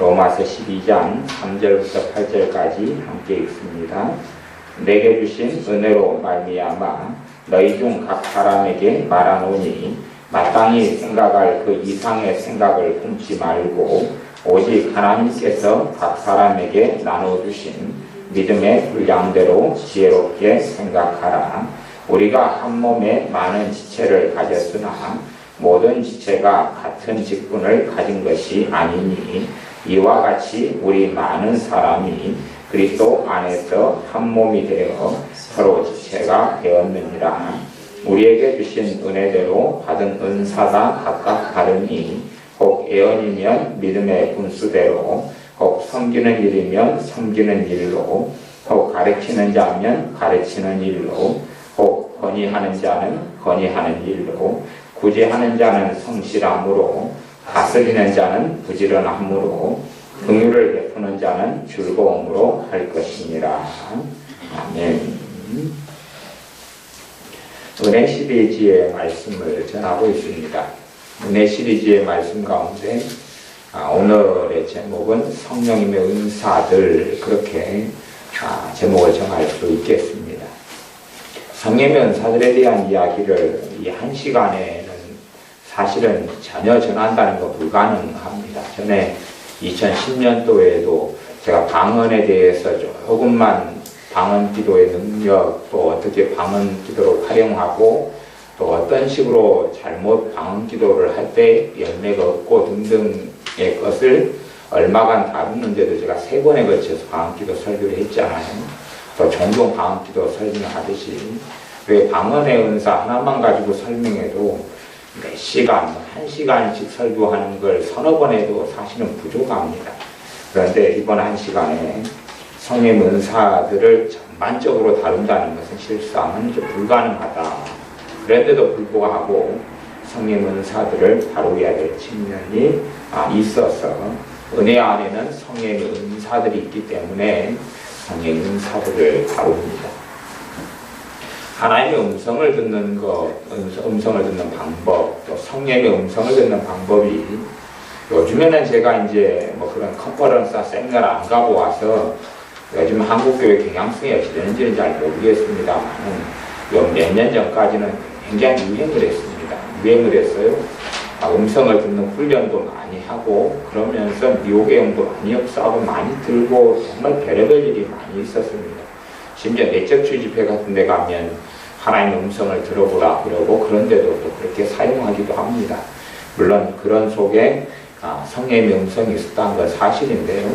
로마서 12장 3절부터 8절까지 함께 읽습니다. 내게 주신 은혜로 말미암아 너희 중 각 사람에게 말하노니 마땅히 생각할 그 이상의 생각을 품지 말고 오직 하나님께서 각 사람에게 나눠주신 믿음의 분량대로 지혜롭게 생각하라. 우리가 한 몸에 많은 지체를 가졌으나 모든 지체가 같은 직분을 가진 것이 아니니 이와 같이 우리 많은 사람이 그리스도 안에서 한 몸이 되어 서로 지체가 되었느니라. 우리에게 주신 은혜대로 받은 은사가 각각 다르니 혹 예언이면 믿음의 분수대로, 혹 섬기는 일이면 섬기는 일로, 혹 가르치는 자면 가르치는 일로, 혹 건의하는 자는 건의하는 일로, 구제하는 자는 성실함으로, 다스리는 자는 부지런함으로, 긍휼을 베푸는 자는 즐거움으로 할 것이니라. 아멘. 은혜 시리즈의 말씀을 전하고 있습니다. 은혜 시리즈의 말씀 가운데 오늘의 제목은 성령님의 은사들, 그렇게 제목을 정할 수 있겠습니다. 성령님의 은사들에 대한 이야기를 이 한 시간에는 사실은 전혀 전한다는 거 불가능합니다. 전에 2010년도에도 제가 방언에 대해서 조금만 방언 기도의 능력, 또 어떻게 방언 기도를 활용하고 또 어떤 식으로 잘못 방언 기도를 할 때 열매가 없고 등등의 것을 얼마간 다루는데도 제가 3번에 걸쳐서 방언 기도 설교를 했잖아요. 또 종종 방언 기도 설명하듯이 왜 방언의 은사 하나만 가지고 설명해도 몇 시간, 1시간씩 설교하는 걸 서너 번 해도 사실은 부족합니다. 그런데 이번 1시간에 성령의 은사들을 전반적으로 다룬다는 것은 실상은 좀 불가능하다. 그런데도 불구하고 성령의 은사들을 다루어야 될 측면이 있어서 은혜 안에는 성령의 은사들이 있기 때문에 성령의 은사들을 다룹니다. 하나님의 음성을 듣는 것, 음성을 듣는 방법, 또 성령의 음성을 듣는 방법이 요즘에는 제가 이제 뭐 그런 컨퍼런스나 세미나를 안 가고 와서 요즘 한국교회 경향성이 어찌 되는지는 잘 모르겠습니다만 몇 년 전까지는 굉장히 유행을 했습니다. 유행을 했어요. 음성을 듣는 훈련도 많이 하고 그러면서 미호계용도 많이 역사하고 많이 들고 정말 별의별 일이 많이 있었습니다. 심지어 내적 주집회 같은 데 가면 하나님의 음성을 들어보라 그러고 그런데도 또 그렇게 사용하기도 합니다. 물론 그런 속에 성령의 음성이 있었다는 건 사실인데요.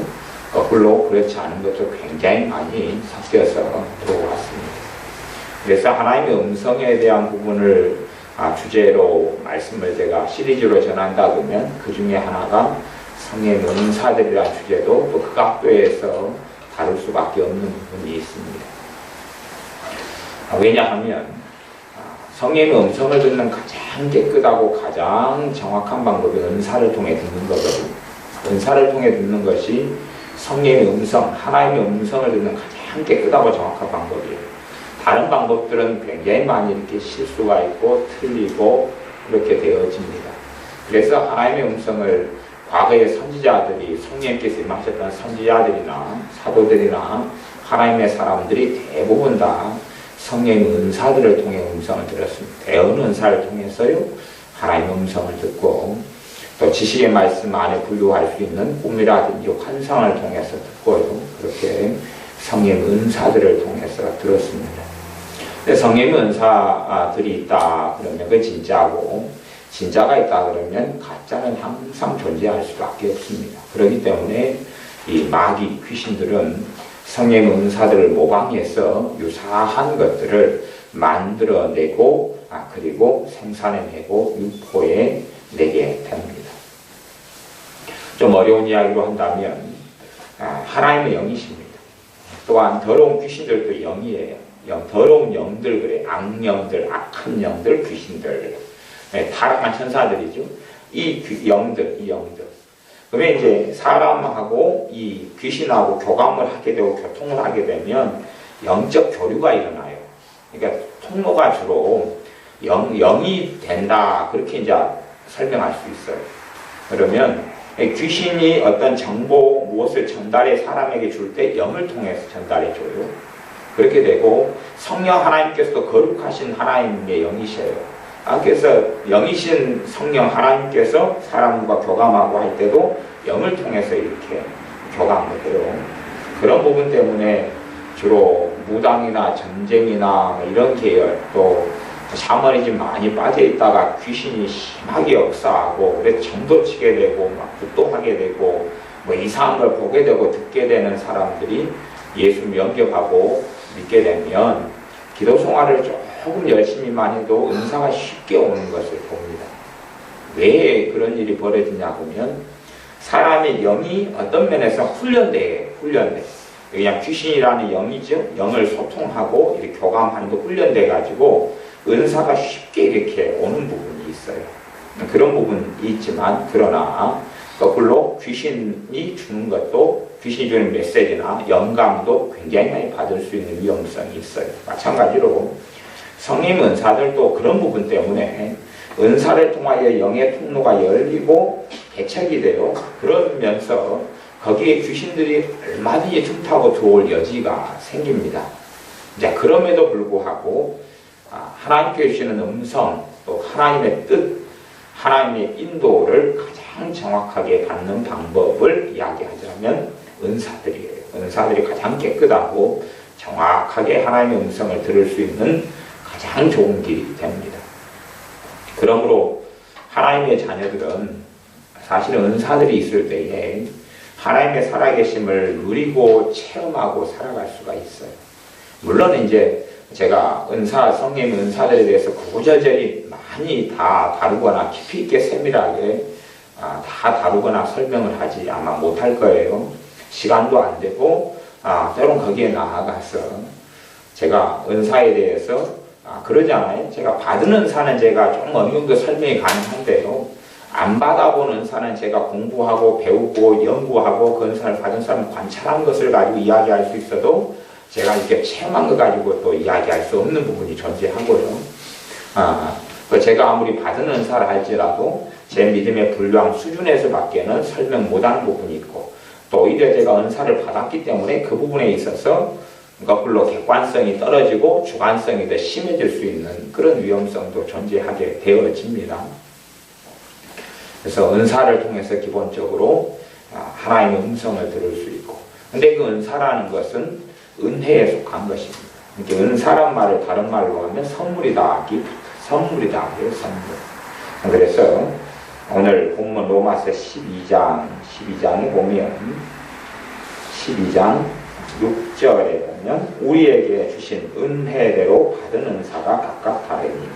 거꾸로 그렇지 않은 것도 굉장히 많이 섞여서 들어왔습니다. 그래서 하나님의 음성에 대한 부분을 주제로 말씀을 제가 시리즈로 전한다 그러면 그 중에 하나가 성령의 은사들이라는 주제도 또 그 각도에서 다룰 수밖에 없는 부분이 있습니다. 왜냐하면 성령의 음성을 듣는 가장 깨끗하고 가장 정확한 방법이 은사를 통해 듣는 거거든요. 은사를 통해 듣는 것이 성령의 음성, 하나님의 음성을 듣는 가장 깨끗하고 정확한 방법이에요. 다른 방법들은 굉장히 많이 이렇게 실수가 있고 틀리고 그렇게 되어집니다. 그래서 하나님의 음성을 과거의 선지자들이, 성령님께서 임하셨던 선지자들이나 사도들이나 하나님의 사람들이 대부분 다 성령의 은사들을 통해 음성을 들었습니다. 대언 은사를 통해서요 하나님의 음성을 듣고 또 지식의 말씀 안에 분류할 수 있는 꿈이라든지 환상을 통해서 듣고요 그렇게 성령의 은사들을 통해서 들었습니다. 성령의 은사들이 있다 그러면 그 진짜고 진짜가 있다 그러면 가짜는 항상 존재할 수밖에 없습니다. 그렇기 때문에 이 마귀 귀신들은 성령의 은사들을 모방해서 유사한 것들을 만들어내고 그리고 생산해내고 유포해내게 됩니다. 좀 어려운 이야기로 한다면 하나님의 영이십니다. 또한 더러운 귀신들도 영이에요. 더러운 영들 그래요. 악령들, 악한 영들, 귀신들, 타락한 천사들이죠. 이 영들. 그러면 이제 사람하고 이 귀신하고 교감을 하게 되고 교통을 하게 되면 영적 교류가 일어나요. 그러니까 통로가 주로 영이 된다 그렇게 이제 설명할 수 있어요. 그러면 귀신이 어떤 정보 무엇을 전달해 사람에게 줄 때 영을 통해서 전달해줘요. 그렇게 되고 성령 하나님께서도 거룩하신 하나님의 영이셔요. 그래서 영이신 성령 하나님께서 사람과 교감하고 할 때도 영을 통해서 이렇게 교감을 해요. 그런 부분 때문에 주로 무당이나 전쟁이나 이런 계열, 또 샤머니즘 많이 빠져있다가 귀신이 심하게 역사하고 그래서 정도 치게 되고 막 굿도하게 되고 뭐 이상한 걸 보게 되고 듣게 되는 사람들이 예수 영접하고 믿게 되면 기도 생활을 조금 열심히만 해도 은사가 쉽게 오는 것을 봅니다. 왜 그런 일이 벌어지냐 보면 사람의 영이 어떤 면에서 훈련돼. 그냥 귀신이라는 영이죠. 영을 소통하고 이렇게 교감하는 거 훈련돼 가지고 은사가 쉽게 이렇게 오는 부분이 있어요. 그런 부분이 있지만 그러나 거꾸로 귀신이 주는 것도 귀신이 주는 메시지나 영감도 굉장히 많이 받을 수 있는 위험성이 있어요. 마찬가지로 성령 은사들도 그런 부분 때문에 은사를 통하여 영의 통로가 열리고 개척이 돼요. 그러면서 거기에 귀신들이 얼마든지 틈타고 들어올 여지가 생깁니다. 이제 그럼에도 불구하고 하나님께 주시는 음성, 또 하나님의 뜻, 하나님의 인도를 가장 정확하게 받는 방법을 이야기하자면 은사들이에요. 은사들이 가장 깨끗하고 정확하게 하나님의 음성을 들을 수 있는 가장 좋은 길이 됩니다. 그러므로 하나님의 자녀들은 사실은 은사들이 있을 때에 하나님의 살아계심을 누리고 체험하고 살아갈 수가 있어요. 물론 이제 제가 성령 은사들에 대해서 구구절절히 많이 다 다루거나 깊이 있게 세밀하게 다 다루거나 설명을 하지 아마 못할 거예요. 시간도 안 되고 때론 거기에 나아가서 제가 은사에 대해서 그러잖아요. 제가 받은 은사는 제가 좀 어느 정도 설명이 가능한데요. 안 받아본 은사는 제가 공부하고 배우고 연구하고 그 은사를 받은 사람 관찰한 것을 가지고 이야기할 수 있어도 제가 이렇게 체험한 거 가지고 또 이야기할 수 없는 부분이 존재하고요. 제가 아무리 받은 은사를 할지라도 제 믿음의 분량 수준에서 밖에는 설명 못하는 부분이 있고 또 오히려 제가 은사를 받았기 때문에 그 부분에 있어서 거꾸로 객관성이 떨어지고 주관성이 더 심해질 수 있는 그런 위험성도 존재하게 되어집니다. 그래서 은사를 통해서 기본적으로 하나님의 음성을 들을 수 있고 근데 그 은사라는 것은 은혜에 속한 것입니다. 이렇게 은사란 말을 다른 말로 하면 선물이다. 선물이다. 선물. 그래서 오늘 본문 로마서 12장에 보면 12장 6절에 보면 우리에게 주신 은혜대로 받은 은사가 각각 다르니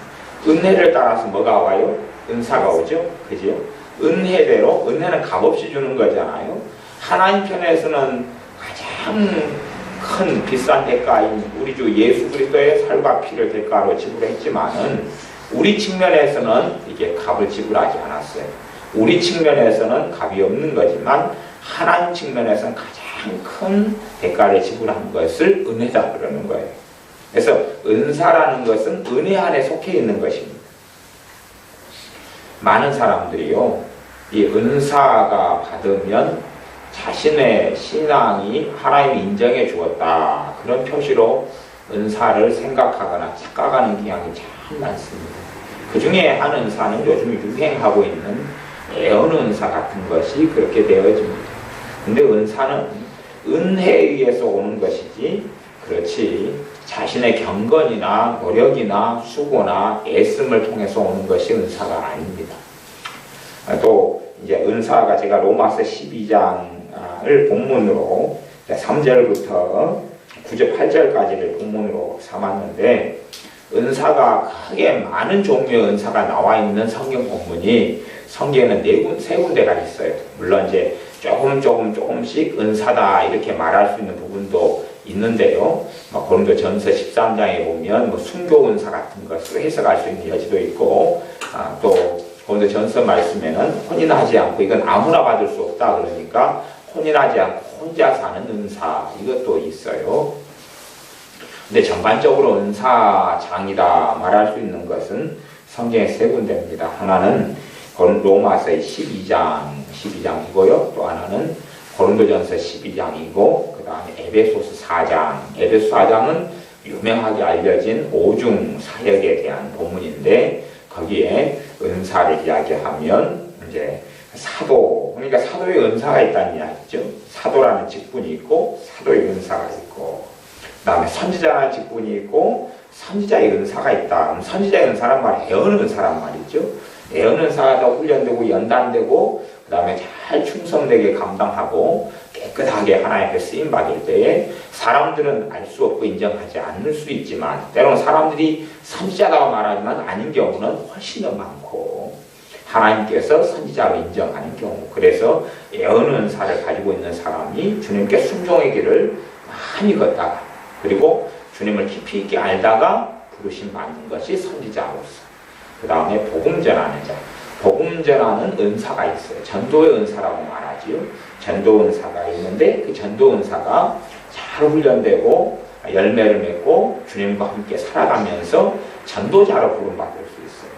은혜를 따라서 뭐가 와요? 은사가 오죠? 그죠? 은혜대로 은혜는 값없이 주는 거잖아요. 하나님 편에서는 가장 큰 비싼 대가인 우리 주 예수 그리스도의 살과 피를 대가로 지불했지만은 우리 측면에서는 이게 값을 지불하지 않았어요. 우리 측면에서는 값이 없는 거지만 하나님 측면에서는 가장 큰 대가를 지불한 것을 은혜다 그러는 거예요. 그래서 은사라는 것은 은혜 안에 속해 있는 것입니다. 많은 사람들이요, 이 은사가 받으면 자신의 신앙이 하나님이 인정해 주었다 그런 표시로 은사를 생각하거나 착각하는 경향이 참 많습니다. 그 중에 한 은사는 요즘 유행하고 있는 애언 은사 같은 것이 그렇게 되어집니다. 근데 은사는 은혜에 의해서 오는 것이지 그렇지 자신의 경건이나 노력이나 수고나 애씀을 통해서 오는 것이 은사가 아닙니다. 또 이제 은사가 제가 로마서 12장을 본문으로 3절부터 9절 8절까지를 본문으로 삼았는데 은사가 크게 많은 종류의 은사가 나와 있는 성경 본문이 성경에는 세 군데가 있어요. 물론 이제 조금씩 은사다 이렇게 말할 수 있는 부분도 있는데요. 고린도전서 13장에 보면 순교 은사 같은 것을 해석할 수 있는 여지도 있고 또 고린도전서 말씀에는 혼인하지 않고 이건 아무나 받을 수 없다 그러니까 혼인하지 않고 혼자 사는 은사 이것도 있어요. 근데 전반적으로 은사장이다 말할 수 있는 것은 성경에 세 군데입니다. 하나는 로마서의 12장이고요. 또 하나는 고린도전서 12장이고 그 다음에 에베소서 4장. 에베소 4장은 유명하게 알려진 오중 사역에 대한 본문인데 거기에 은사를 이야기하면 이제 사도, 그러니까 사도의 은사가 있다는 이야기죠. 사도라는 직분이 있고 사도의 은사가 있고 그 다음에 선지자라는 직분이 있고 선지자의 은사가 있다. 그럼 선지자의 은사란 말은 애언 은사란 말이죠. 애언 은사가 더 훈련되고 연단되고 그 다음에 잘 충성되게 감당하고 깨끗하게 하나님께 쓰임받을 때에 사람들은 알 수 없고 인정하지 않을 수 있지만 때로는 사람들이 선지자라고 말하지만 아닌 경우는 훨씬 더 많고 하나님께서 선지자로 인정하는 경우, 그래서 애언 은사를 가지고 있는 사람이 주님께 순종의 길을 많이 걷다가 그리고 주님을 깊이 있게 알다가 부르심 받는 것이 선지자로서, 그 다음에 복음 전하는 자, 복음 전하는 은사가 있어요. 전도의 은사라고 말하지요. 전도 은사가 있는데 그 전도 은사가 잘 훈련되고 열매를 맺고 주님과 함께 살아가면서 전도자로 부름받을 수 있어요.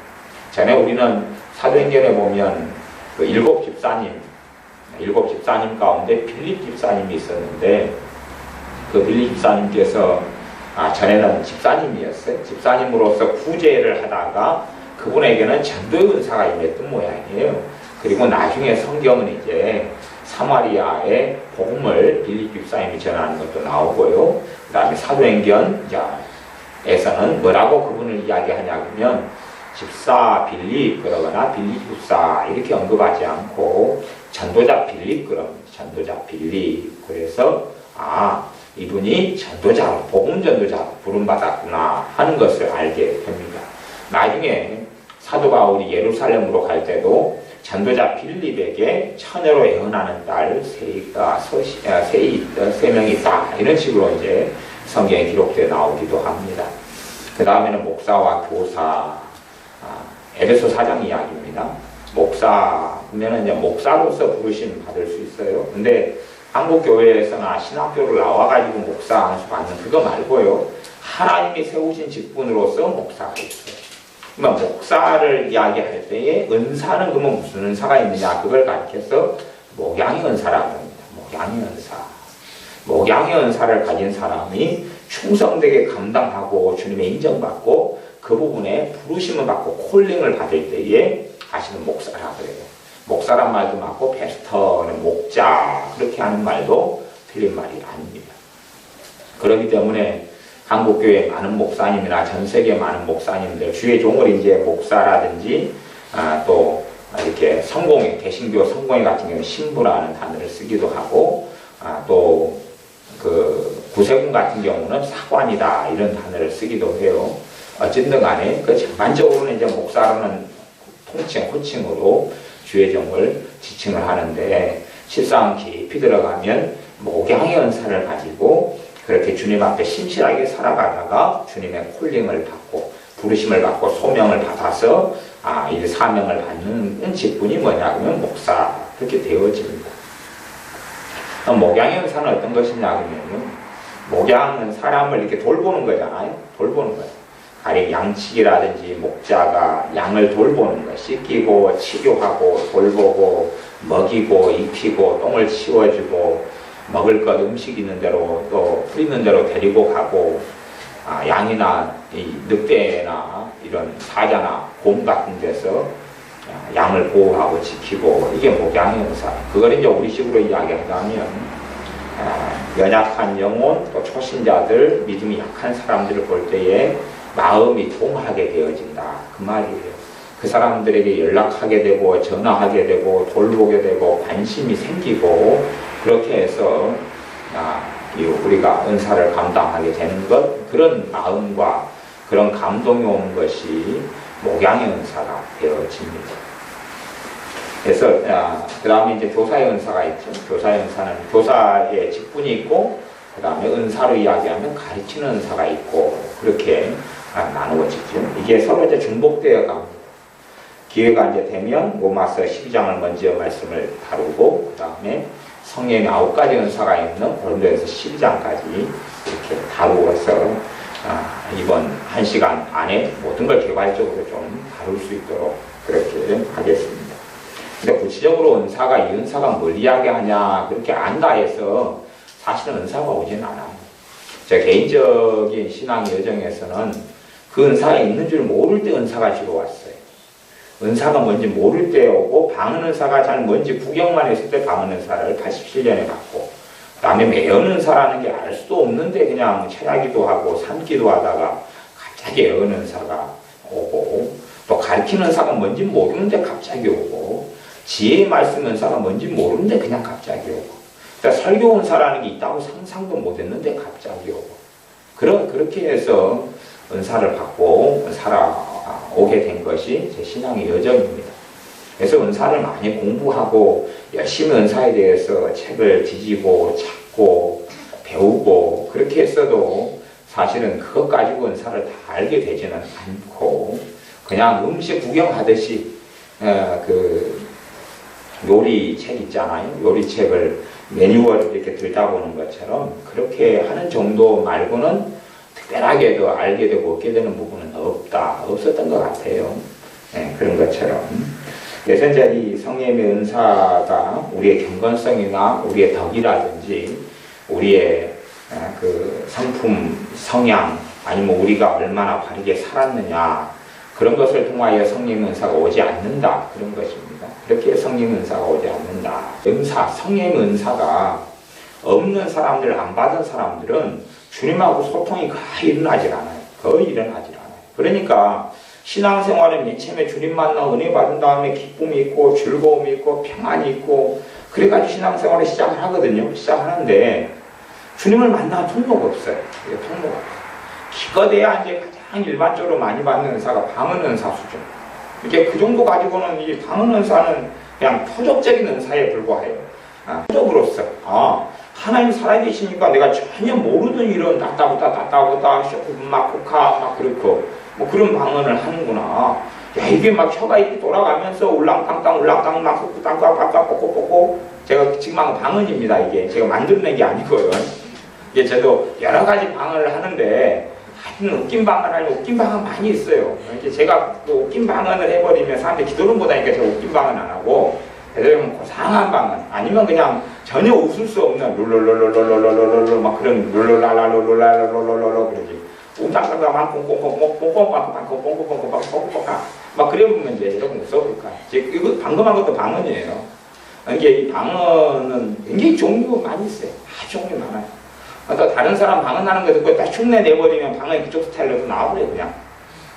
전에 우리는 사도행전에 보면 그 일곱 집사님 가운데 빌립 집사님이 있었는데 그 빌립 집사님께서 전에는 집사님이었어요. 집사님으로서 구제를 하다가 그분에게는 전도의 은사가 임했던 모양이에요. 그리고 나중에 성경은 이제 사마리아의 복음을 빌립 집사님이 전하는 것도 나오고요. 그 다음에 사도행전에서는 뭐라고 그분을 이야기하냐면 집사 빌립 그러거나 빌립 집사 이렇게 언급하지 않고 전도자 빌립 그럽니다. 전도자 빌립. 그래서 이분이 전도자로 복음 전도자로 부름받았구나 하는 것을 알게 됩니다. 나중에 사도 바울이 예루살렘으로 갈 때도 전도자 빌립에게 처녀로 애언하는 딸 세 명이 있다. 이런 식으로 이제 성경에 기록되어 나오기도 합니다. 그 다음에는 목사와 교사, 에베소 4장 이야기입니다. 목사, 그러면 이제 목사로서 부르심 받을 수 있어요. 근데 한국 교회에서나 신학교를 나와가지고 목사 안수 받는 그거 말고요. 하나님이 세우신 직분으로서 목사가 있어요. 그러면 목사를 이야기할 때에 은사는 그러면 무슨 은사가 있느냐 그걸 가르쳐서 목양의 은사라고 합니다. 목양의 은사. 목양의 은사를 가진 사람이 충성되게 감당하고 주님의 인정받고 그 부분에 부르심을 받고 콜링을 받을 때에 하시는 목사라고 해요. 목사란 말도 맞고 패스터는 목자 그렇게 하는 말도 틀린 말이 아닙니다. 그렇기 때문에 한국교회 많은 목사님이나 전 세계 많은 목사님들 주의 종을 이제 목사라든지 또 이렇게 성공회 개신교 성공회 같은 경우는 신부라는 단어를 쓰기도 하고 또 그 구세군 같은 경우는 사관이다 이런 단어를 쓰기도 해요. 어쨌든 간에 그 전반적으로는 이제 목사로는 호칭으로 주의 종을 지칭을 하는데 실상 깊이 들어가면 목양의 은사를 가지고 그렇게 주님 앞에 신실하게 살아가다가 주님의 콜링을 받고 부르심을 받고 소명을 받아서 이 사명을 받는 직분이 뭐냐면 목사 그렇게 되어집니다. 목양의 은사는 어떤 것이냐 그러면 목양은 사람을 이렇게 돌보는 거잖아요. 돌보는 거예요. 가령 양치기라든지 목자가 양을 돌보는 거, 씻기고 치료하고 돌보고 먹이고 입히고 똥을 치워주고 먹을 것 음식 있는 대로 또 뿌리는 대로 데리고 가고 양이나 이 늑대나 이런 사자나 곰 같은 데서 양을 보호하고 지키고 이게 목양의 은사. 그걸 이제 우리식으로 이야기하자면 연약한 영혼 또 초신자들 믿음이 약한 사람들을 볼 때에 마음이 동하게 되어진다 그 말이에요. 그 사람들에게 연락하게 되고 전화하게 되고 돌보게 되고 관심이 생기고 그렇게 해서 우리가 은사를 감당하게 되는 것 그런 마음과 그런 감동이 오는 것이 목양의 은사가 되어집니다. 그래서 그 다음에 이제 교사의 은사가 있죠. 교사의 은사는 교사의 직분이 있고 그 다음에 은사로 이야기하면 가르치는 은사가 있고 그렇게 나누어지죠. 이게 서로 이제 중복되어 갑니다. 기회가 이제 되면 로마서 12장을 먼저 말씀을 다루고 그 다음에 성령의 9가지 은사가 있는 고린도전서 12장까지 이렇게 다루어서 이번 1시간 안에 모든 걸 개괄적으로 좀 다룰 수 있도록 그렇게 하겠습니다. 근데 구체적으로 은사가 이 은사가 뭘 이야기하냐 그렇게 안다 해서 사실은 은사가 오지는 않아요. 제 개인적인 신앙 여정에서는 그 은사가 있는 줄 모를 때 은사가 주로 왔어요. 은사가 뭔지 모를 때 오고 방언 은사가 잘 뭔지 구경만 했을 때 방언 은사를 87년에 받고 그 다음에 매연 은사라는 게 알 수도 없는데 그냥 철야기도 하고 삼기도 하다가 갑자기 애언 은사가 오고 또 가르치는 은사가 뭔지 모르는데 갑자기 오고 지혜의 말씀 은사가 뭔지 모르는데 그냥 갑자기 오고 그러니까 설교 은사라는 게 있다고 상상도 못했는데 갑자기 오고 그렇게 해서 은사를 받고 살아오게 된 것이 제 신앙의 여정입니다. 그래서 은사를 많이 공부하고 열심히 은사에 대해서 책을 뒤지고 찾고 배우고 그렇게 했어도 사실은 그것 가지고 은사를 다 알게 되지는 않고 그냥 음식 구경하듯이 그 요리책 있잖아요. 요리책을 매뉴얼을 이렇게 들다 보는 것처럼 그렇게 하는 정도 말고는 특별하게도 알게 되고 얻게 되는 부분은 없었던 것 같아요. 네, 그런 것처럼. 그래서 이제 이 성령의 은사가 우리의 경건성이나 우리의 덕이라든지 우리의 그 성품, 성향 아니면 우리가 얼마나 바르게 살았느냐 그런 것을 통하여 성령의 은사가 오지 않는다 그런 것입니다. 그렇게 성령의 은사가 오지 않는다. 성령의 은사가 없는 사람들, 안 받은 사람들은 주님하고 소통이 거의 일어나질 않아요. 그러니까 신앙생활은 맨 처음에 주님 만나 은혜 받은 다음에 기쁨이 있고 즐거움이 있고 평안이 있고 그래가지고 신앙생활을 시작을 하거든요. 시작하는데 주님을 만나면 통로가 없어요. 통로가 없어요. 기껏해야 이제 가장 일반적으로 많이 받는 은사가 방언 은사 수준. 이게 그 정도 가지고는 이 방언 은사는 그냥 표적적인 은사에 불과해요. 표적으로서 하나님 살아계시니까 내가 전혀 모르는 이런 따따부따 쇼크마코카 막 그렇고 뭐 그런 방언을 하는구나. 야 이게 막 혀가 이렇게 돌아가면서 울랑땅땅 막 꾹꾹땅땅 뻑뻑뻑뻑 제가 지금 한 방언입니다. 이게 제가 만들어낸 게 아니고요. 이게 저도 여러 가지 방언을 하는데 하여튼 웃긴 방언 아니면 웃긴 방언 많이 있어요. 이렇게 제가 또 웃긴 방언을 해버리면 사람들이 기도를 못하니까 제가 웃긴 방언 안 하고 예를 고상한 방언 아니면 그냥 전혀 웃을 수 없는 룰룰룰룰룰룰룰룰 막 그런 룰룰랄랄룰룰랄룰룰룰 그러지 웅땅땅땅 뽕뽕뽕뽕뽕뽕뽕뽕뽕뽕뽕뽕뽕뽕뽕뽕뽕 막 그래 보면 이제 조금 무서울까. 이거 방금 한 것도 방언이에요. 이게 이 방언은 굉장히 종류가 많이 있어요. 종류 많아요. 또 다른 사람 방언하는 거 듣고 딱 흉내 내버리면 방언이 그쪽 스타일로 나오고요 그냥.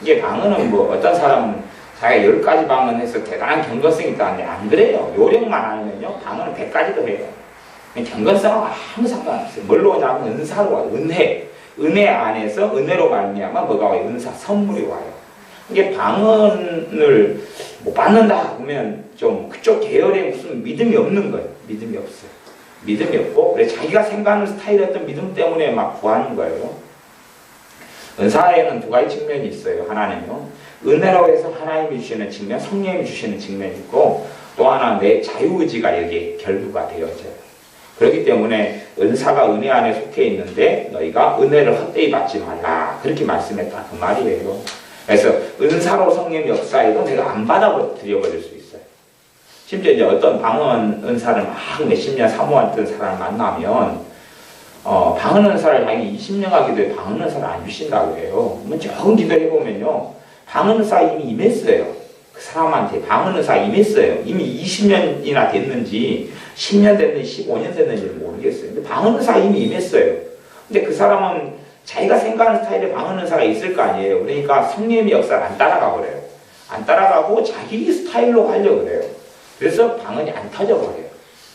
이게 방언은 뭐 어떤 사람은 자기가 10가지 방언해서 대단한 경건성이 있다는데 안 그래요. 요령만 아니면요 방언은 100가지도 해요. 경건성은 아무 상관없어요. 뭘로 오냐면 은사로 와요. 은혜 안에서 은혜로 말미암아 뭐가 와요? 은사, 선물이 와요. 이게 방언을 못 받는다 그러면 좀 그쪽 계열에 무슨 믿음이 없는 거예요. 믿음이 없어요. 믿음이 없고 그래 자기가 생각하는 스타일이었던 믿음 때문에 막 구하는 거예요. 은사에는 두 가지 측면이 있어요. 하나는요 은혜로 해서 하나님이 주시는 측면, 성령님이 주시는 측면이 있고 또 하나 내 자유의지가 여기에 결부가 되어져요. 그렇기 때문에 은사가 은혜 안에 속해 있는데 너희가 은혜를 헛되이 받지 말라 그렇게 말씀했다 그 말이에요. 그래서 은사로 성령 역사에도 내가 안 받아들여버릴 수 있어요. 심지어 이제 어떤 방언 은사를 막 몇십 년 사모했던 사람을 만나면 방언 은사를 자기 20년 가기도 해 방언 은사를 안 주신다고 해요. 그러면 조금 기도해보면요 방언 은사 이미 임했어요. 그 사람한테 방언 은사 임했어요. 이미 20년이나 됐는지 10년 됐는지 15년 됐는지는 모르겠어요. 근데 방언 은사 이미 임했어요. 근데 그 사람은 자기가 생각하는 스타일의 방언 은사가 있을 거 아니에요. 그러니까 성령의 역사를 안 따라가 버려요. 안 따라가고 자기 스타일로 하려고 그래요. 그래서 방언이 안 터져버려요.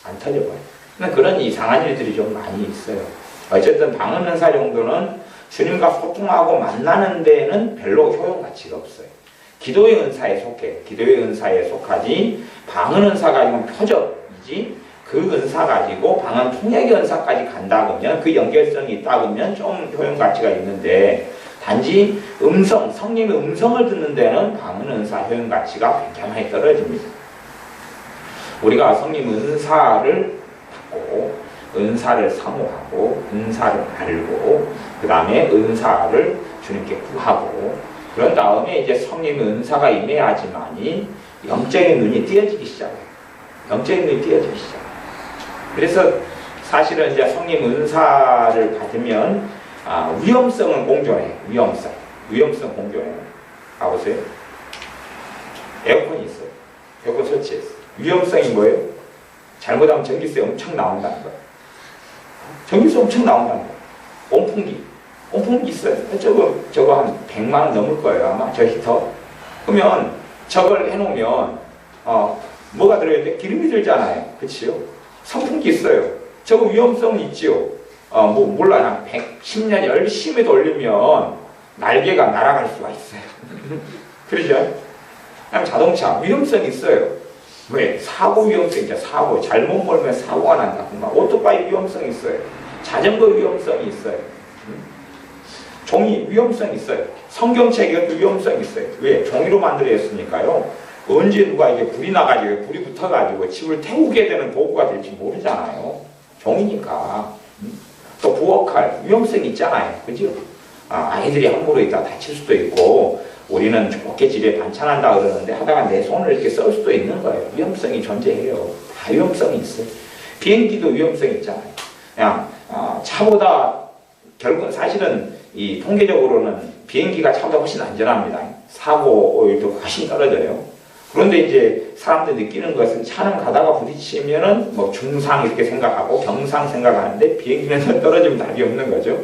안 터져버려요. 그런 이상한 일들이 좀 많이 있어요. 어쨌든 방언 은사 정도는 주님과 소통하고 만나는 데에는 별로 효용 가치가 없어요. 기도의 은사에 속해. 기도의 은사에 속하지 방언 은사 가지고는 표적이지 그 은사 가지고 방언 통역의 은사까지 간다 그러면 그 연결성이 있다 그러면 좀 효용 가치가 있는데 단지 성령의 음성을 듣는 데는 방언 은사 효용 가치가 굉장히 떨어집니다. 우리가 성령 은사를 받고 은사를 사모하고 은사를 알고 그 다음에 은사를 주님께 구하고 그런 다음에 이제 성령의 은사가 임해야지만이 영적인 눈이 띄어지기 시작해요. 영적인 눈이 띄어주시죠. 그래서 사실은 이제 성령 은사를 받으면 위험성은 공존해요. 위험성 공존해요. 가보세요. 에어컨이 있어요. 에어컨 설치했어요. 위험성이 뭐예요? 잘못하면 전기세 엄청 나온다는 거예요. 전기세 엄청 나온다는 거예요. 온풍기 있어요. 저거 한 100만 원 넘을 거예요. 아마 저 히터. 그러면 저걸 해놓으면 뭐가 들어야 돼? 기름이 들잖아요. 그치요? 선풍기 있어요. 저거 위험성은 있지요. 몰라. 한 110년 열심히 돌리면 날개가 날아갈 수가 있어요. 그러죠? 그냥 자동차 위험성이 있어요. 왜? 사고 위험성이 있죠. 사고. 잘못 몰면 사고가 난다. 오토바이 위험성이 있어요. 자전거 위험성이 있어요. 종이 위험성이 있어요. 성경책 이것도 위험성이 있어요. 왜? 종이로 만들어졌으니까요. 언제 누가 이게 불이 나가지고 불이 붙어가지고 집을 태우게 되는 도구가 될지 모르잖아요. 종이니까. 또 부엌칼 위험성이 있잖아요. 그죠? 아이들이 함부로 있다 다칠 수도 있고 우리는 좋게 집에 반찬한다 그러는데 하다가 내 손을 이렇게 썰 수도 있는 거예요. 위험성이 존재해요. 다 위험성이 있어요. 비행기도 위험성이 있잖아요. 그냥 차보다 결국은 사실은 이 통계적으로는 비행기가 차보다 훨씬 안전합니다. 사고율도 훨씬 떨어져요. 그런데 이제 사람들이 느끼는 것은 차는 가다가 부딪히면은 뭐 중상 이렇게 생각하고 경상 생각하는데 비행기는 떨어지면 답이 없는 거죠.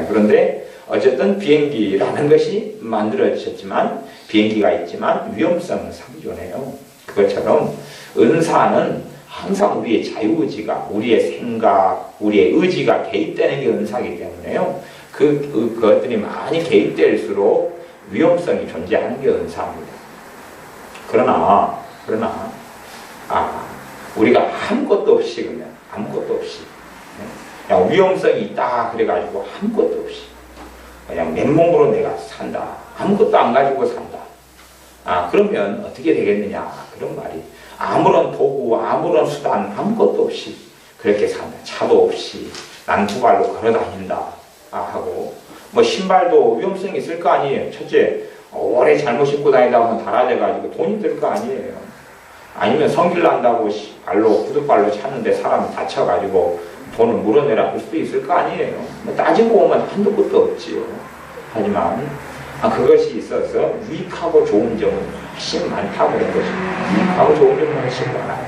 그런데 어쨌든 비행기라는 것이 만들어졌지만 비행기가 있지만 위험성은 상존해요. 그것처럼 은사는 항상 우리의 자유의지가 우리의 생각, 우리의 의지가 개입되는 게 은사이기 때문에요. 그것들이 많이 개입될수록 위험성이 존재하는 게 은사입니다. 그러나 우리가 아무것도 없이 그냥 아무것도 없이 그냥 위험성이 있다 그래가지고 아무것도 없이 그냥 맨몸으로 내가 산다. 아무것도 안 가지고 산다. 그러면 어떻게 되겠느냐 그런 말이 아무런 도구 아무런 수단 아무것도 없이 그렇게 산다. 차도 없이 난 두 발로 걸어 다닌다 하고 뭐 신발도 위험성이 있을 거 아니에요. 첫째 오래 잘못 신고 다니다 보면 닳아져가지고 돈이 들 거 아니에요. 아니면 성질 난다고 구두발로 찼는데 사람이 다쳐가지고 돈을 물어내라 할 수도 있을 거 아니에요. 뭐 따지고 보면 한도 끝도 없지요. 하지만 그것이 있어서 유익하고 좋은 점은 훨씬 많다고 그런 것입니다. 유익하고 좋은 점은 훨씬 많아요.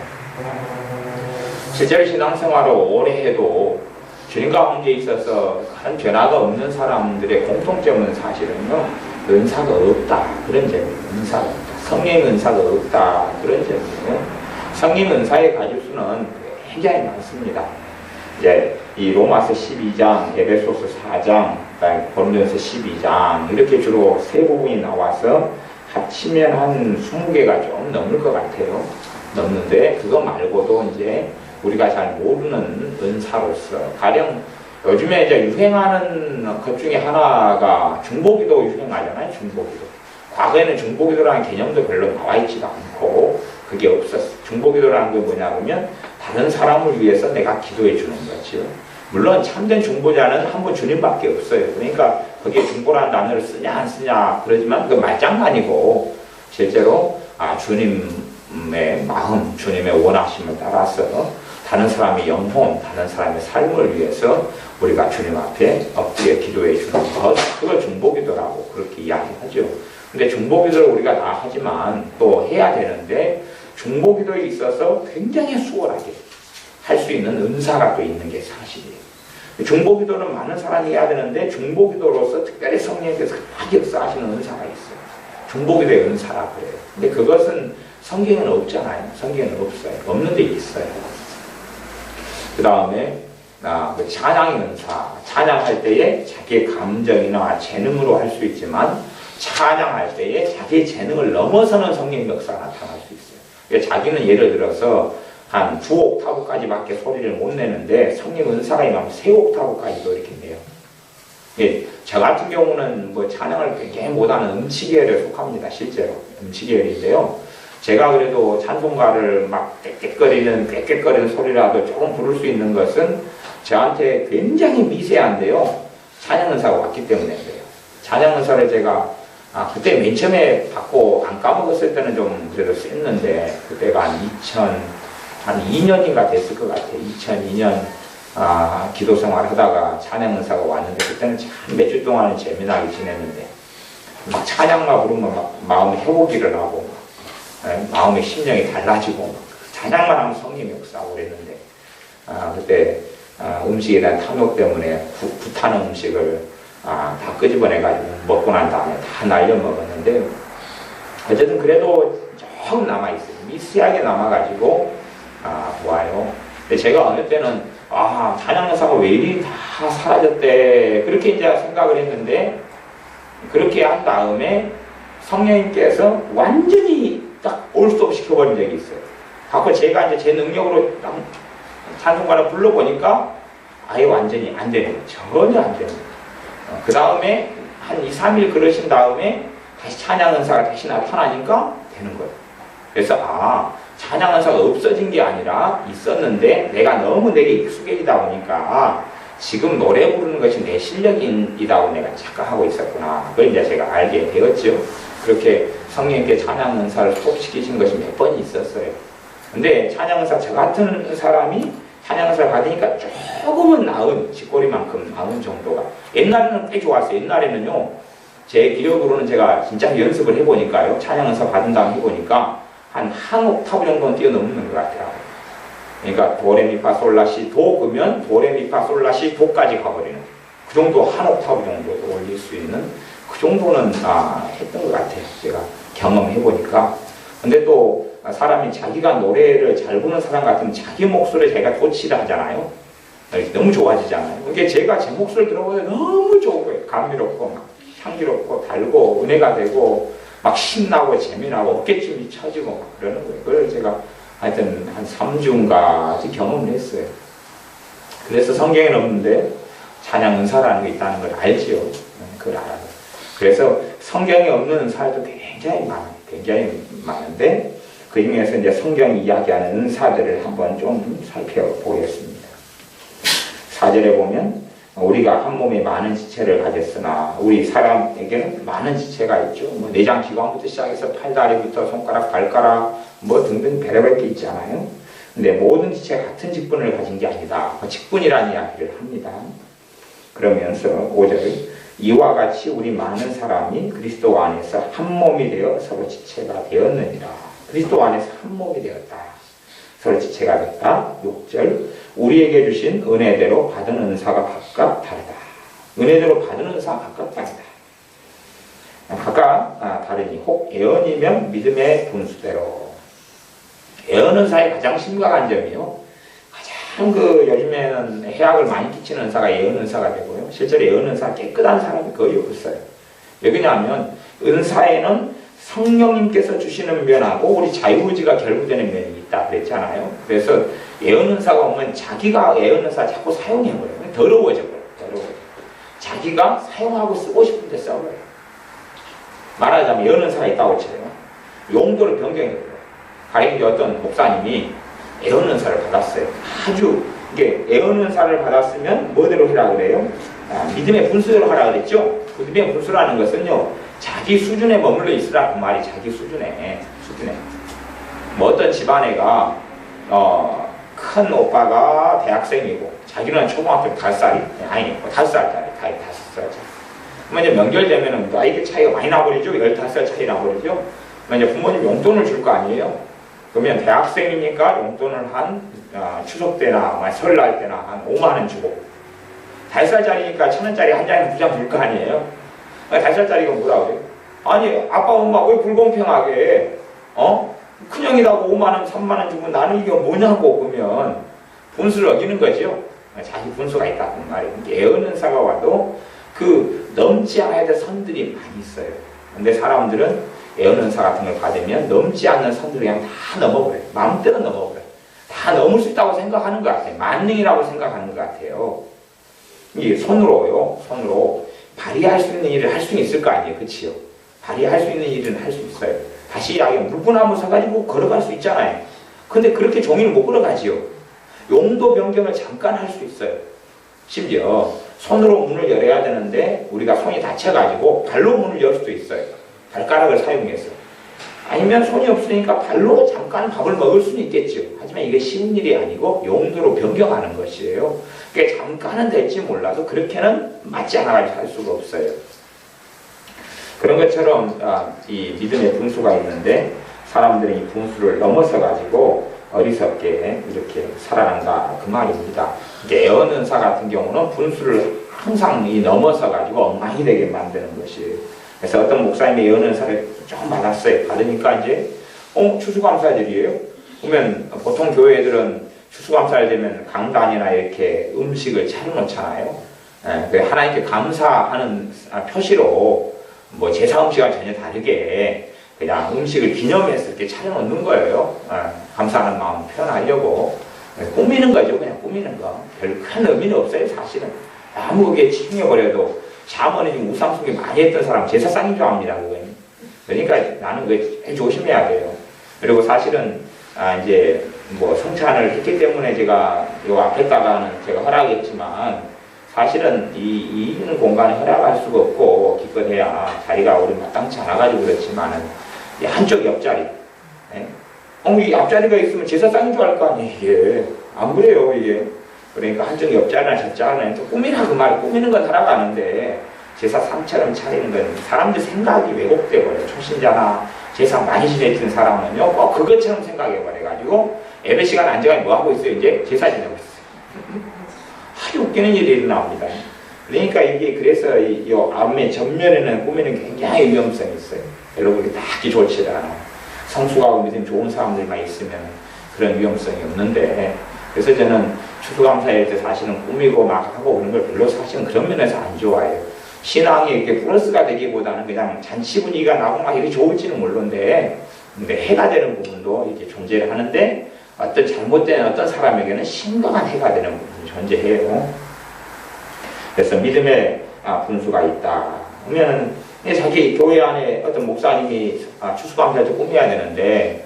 실제로 신앙생활을 오래 해도 주님 가운데 있어서 큰 변화가 없는 사람들의 공통점은 사실은요. 은사가 없다. 그런 점이에요. 은사가 없다. 성령 은사가 없다. 그런 점이에요. 성령 은사의 가지수는 굉장히 많습니다. 이제 이 로마서 12장, 에베소서 4장, 고린도전서 12장 이렇게 주로 세 부분이 나와서 합치면 한 20개가 좀 넘을 것 같아요. 넘는데 그거 말고도 이제 우리가 잘 모르는 은사로서 가령 요즘에 이제 유행하는 것 중에 하나가 중보기도 유행하잖아요. 중보기도. 과거에는 중보기도라는 개념도 별로 나와 있지도 않고 그게 없었어요. 중보기도라는 게 뭐냐 그러면 다른 사람을 위해서 내가 기도해 주는 거죠. 물론 참된 중보자는 한 분 주님밖에 없어요. 그러니까 거기에 중보라는 단어를 쓰냐 안 쓰냐 그러지만 그 말장난이고 실제로 주님의 마음, 주님의 원하심을 따라서 다른 사람의 영혼, 다른 사람의 삶을 위해서 우리가 주님 앞에 엎드려 기도해 주는 것, 그걸 중보기도라고 그렇게 이야기하죠. 근데 중보기도를 우리가 다 하지만 또 해야 되는데 중보기도에 있어서 굉장히 수월하게 할 수 있는 은사가 또 있는 게 사실이에요. 중보기도는 많은 사람이 해야 되는데 중보기도로서 특별히 성령께서 막 역사하시는 은사가 있어요. 중보기도의 은사라고 그래요. 근데 그것은 성경에는 없잖아요. 성경에는 없어요. 없는데 있어요. 그 다음에 찬양의 은사. 찬양할 때에 자기의 감정이나 재능으로 할 수 있지만 찬양할 때에 자기의 재능을 넘어서는 성령 역사가 나타날 수 있어요. 그러니까 자기는 예를 들어서 한 9옥타브까지밖에 소리를 못 내는데 성령 은사가 임하면 3옥타브까지도 이렇게 내요. 예, 저 같은 경우는 뭐 찬양을 굉장히 못하는 음치계열에 속합니다. 실제로 음치계열인데요. 제가 그래도 찬송가를 막 꽥꽥거리는 소리라도 조금 부를 수 있는 것은 저한테 굉장히 미세한데요. 찬양 은사가 왔기 때문에 그래요. 찬양 은사를 제가 그때 맨 처음에 받고 안 까먹었을 때는 좀 그래도 셌는데 그때가 한 한 2년인가 됐을 것 같아요. 2002년 기도 생활 하다가 찬양 은사가 왔는데 그때는 참 몇 주 동안은 재미나게 지냈는데 막 찬양만 부르면 막 마음이 회복이 일어나고 마음의 심령이 달라지고 찬양만 하면 성령이 역사하고 그랬는데 그때 음식에 대한 탐욕 때문에 불타는 음식을 다 끄집어내가지고 먹고 난 다음에 다 날려 먹었는데 어쨌든 그래도 조금 남아있어요. 미세하게 남아가지고 좋아요. 근데 제가 어느 때는 찬양 은사가 왜 이리 다 사라졌대 그렇게 이제 생각을 했는데 그렇게 한 다음에 성령님께서 완전히 딱 올스톱 시켜버린 적이 있어요. 갖고 제가 이제 제 능력으로 찬송가를 불러보니까 아예 완전히 안 되는 거예요. 전혀 안 되는 거예요. 그 다음에 한 2, 3일 그러신 다음에 다시 찬양 은사가 다시 나타나니까 되는 거예요. 그래서 찬양 은사가 없어진 게 아니라 있었는데 내가 너무 내게 익숙해지다 보니까 지금 노래 부르는 것이 내 실력이라고 내가 착각하고 있었구나. 그걸 이제 제가 알게 되었죠. 그렇게 성령님께 찬양 은사를 스톱시키신 것이 몇 번 있었어요. 근데 찬양 은사 저 같은 사람이 찬양 은사를 받으니까 조금은 나은 쥐꼬리만큼 나은 정도가 옛날에는 꽤 좋았어요. 옛날에는요 제 기억으로는 제가 진짜 연습을 해보니까요 찬양 은사 받은 다음 해보니까 한 옥타브 정도는 뛰어넘는 것 같더라고요. 그러니까 도레미파솔라시 도 그러면 도레미파솔라시 도까지 가버리는 그 정도 한 옥타브 정도 올릴 수 있는 그 정도는 했던 것 같아요. 제가 경험해보니까. 근데 또 사람이 자기가 노래를 잘 부르는 사람 같으면 자기 목소리에 자기가 도취를 하잖아요. 너무 좋아지잖아요. 그게 제가 제 목소리 들어보면 너무 좋은 거예요. 감미롭고 막 향기롭고 달고 은혜가 되고 막 신나고 재미나고 어깨춤이 쳐지고 막 그러는 거예요. 그걸 제가 하여튼 한 3주인가 경험을 했어요. 그래서 성경에는 없는데 찬양 은사라는 게 있다는 걸 알지요. 그걸 알아요. 그래서 성경에 없는 은사도 굉장히 많은데 그 중에서 이제 성경이 이야기하는 은사들을 한번 좀 살펴보겠습니다. 4절에 보면 우리가 한 몸에 많은 지체를 가졌으나 우리 사람에게는 많은 지체가 있죠. 뭐 내장 기관부터 시작해서 팔다리부터 손가락, 발가락 뭐 등등 별의별 게 있잖아요. 근데 모든 지체가 같은 직분을 가진 게 아니다. 직분이라는 이야기를 합니다. 그러면서 5절 이와 같이 우리 많은 사람이 그리스도 안에서 한 몸이 되어 서로 지체가 되었느니라. 그리스도 안에서 한 몸이 되었다. 서로 지체가 됐다. 6절 우리에게 주신 은혜대로 받은 은사가 각각 다르다. 은혜대로 받은 은사가 각각 다르다. 각각 다르니 혹 예언이면 믿음의 분수대로. 예언 은사의 가장 심각한 점이요. 가장 요즘에는 해악을 많이 끼치는 은사가 예언 은사가 되고요. 실제로 예언 은사가 깨끗한 사람이 거의 없어요. 왜 그러냐면 은사에는 성령님께서 주시는 면하고 우리 자유의지가 결부되는 면이 있다 그랬잖아요. 그래서 예언 은사가 오면 자기가 예언 은사 자꾸 사용해버려요. 더러워져버려요. 자기가 사용하고 쓰고 싶은데 써버려요. 말하자면 예언 은사가 있다고 쳐요. 용도를 변경해버려요. 가령 어떤 목사님이 예언 은사를 받았어요. 아주 이게 예언 은사를 받았으면 뭐대로 하라 그래요? 믿음의 분수대로 하라 그랬죠. 그 믿음의 분수라는 것은요 자기 수준에 머물러 있으라 그 말이 자기 수준에 뭐 어떤 집안애가 큰 오빠가 대학생이고 자기는 초등학교 5살이 아니 5살짜리 5살짜리 그러면 이제 명절 되면은 나이가 차이가 많이 나버리죠. 15살 차이 나버리죠. 그러면 이제 부모님 용돈을 줄 거 아니에요. 그러면 대학생이니까 용돈을 한 추석 때나 설날 때나 한 5만 원 주고 5살짜리니까 1,000원짜리 한 장에 2장 줄 거 아니에요. 5살짜리가 뭐라 그래요? 아니 아빠 엄마 왜 불공평하게 큰형이라고 5만 원 3만 원 주고 나는 이게 뭐냐고 그러면 분수를 어기는 거죠. 자기 분수가 있다 그 말이에요. 예언 은사가 와도 그 넘지 않아야 될 선들이 많이 있어요. 근데 사람들은 예언 은사 같은 걸 받으면 넘지 않는 선들을 그냥 다 넘어버려요. 마음대로 넘어버려요. 다 넘을 수 있다고 생각하는 것 같아요. 만능이라고 생각하는 것 같아요. 이 손으로 발휘할 수 있는 일을 할 수는 있을 거 아니에요. 그치요? 발휘할 수 있는 일은 할 수 있어요. 다시 이야기하면 물구나무 서가지고 걸어갈 수 있잖아요. 근데 그렇게 종이를 못 걸어가지요. 용도 변경을 잠깐 할 수 있어요. 심지어 손으로 문을 열어야 되는데 우리가 손이 다쳐가지고 발로 문을 열 수도 있어요. 발가락을 사용해서. 아니면 손이 없으니까 발로 잠깐 밥을 먹을 수는 있겠죠. 하지만 이게 쉬운 일이 아니고 용도로 변경하는 것이에요. 그러니까 잠깐은 될지 몰라도 그렇게는 맞지 않아가지고 할 수가 없어요. 그런 것처럼 이 믿음의 분수가 있는데 사람들이 이 분수를 넘어서가지고 어리석게 이렇게 살아간다 그 말입니다. 애언은사 같은 경우는 분수를 항상 넘어서가지고 엉망이 되게 만드는 것이에요. 그래서 어떤 목사님이 애언은사를 좀 받았어요. 받으니까 이제 추수감사절이에요. 그러면 보통 교회들은 추수감사절 되면 강단이나 이렇게 음식을 차려놓잖아요. 하나님께 감사하는 표시로 뭐 제사 음식과 전혀 다르게 그냥 음식을 기념해서 이렇게 차려놓는 거예요. 감사하는 마음 표현하려고. 꾸미는 거죠. 그냥 꾸미는 거. 별 큰 의미는 없어요, 사실은. 아무게 치중해버려도 자문이 좀 우상숭배 많이 했던 사람 제사상인 줄 압니다, 그거는. 그러니까 나는 그거 조심해야 돼요. 그리고 사실은, 이제 뭐 성찬을 했기 때문에 제가 요 앞에다가는 제가 허락했지만 사실은 이 공간에 허락할 수가 없고 기껏해야 자리가 우리 마땅치 않아가지고 그렇지만은 이 한쪽 옆자리. 이 앞자리가 있으면 제사상인 줄 알 거 아니에요, 이게. 안 그래요, 이게. 그러니까 한쪽 옆자리나 저자리나 또 꾸미라 그 말이 꾸미는 건 허락하는데 제사상처럼 차리는 건 사람들 생각이 왜곡돼 버려요. 초신자나 제사 많이 지내던 사람은요, 꼭 그것처럼 생각해 버려가지고 예배 시간 앉아가지고 뭐 하고 있어요? 이제 제사 지내고 있어요. 아주 웃기는 일이 나옵니다. 그러니까 이게 그래서 이 앞면 전면에는 꾸미는 굉장히 위험성이 있어요. 여러분 이게 딱히 좋지 않아요. 성숙하고 믿음 좋은 사람들만 있으면 그런 위험성이 없는데 그래서 저는 추수감사일 때 사실은 꾸미고 막 하고 그런 걸 별로 사실은 그런 면에서 안 좋아해요. 신앙이 이렇게 플러스가 되기보다는 그냥 잔치 분위기가 나고 막 이렇게 좋을지는 모르는데 근데 해가 되는 부분도 이렇게 존재를 하는데 어떤 잘못된 어떤 사람에게는 심각한 해가 되는 부분이 존재해요. 그래서 믿음의 분수가 있다. 그러면은 자기 교회 안에 어떤 목사님이 추수감사를 꾸며야 되는데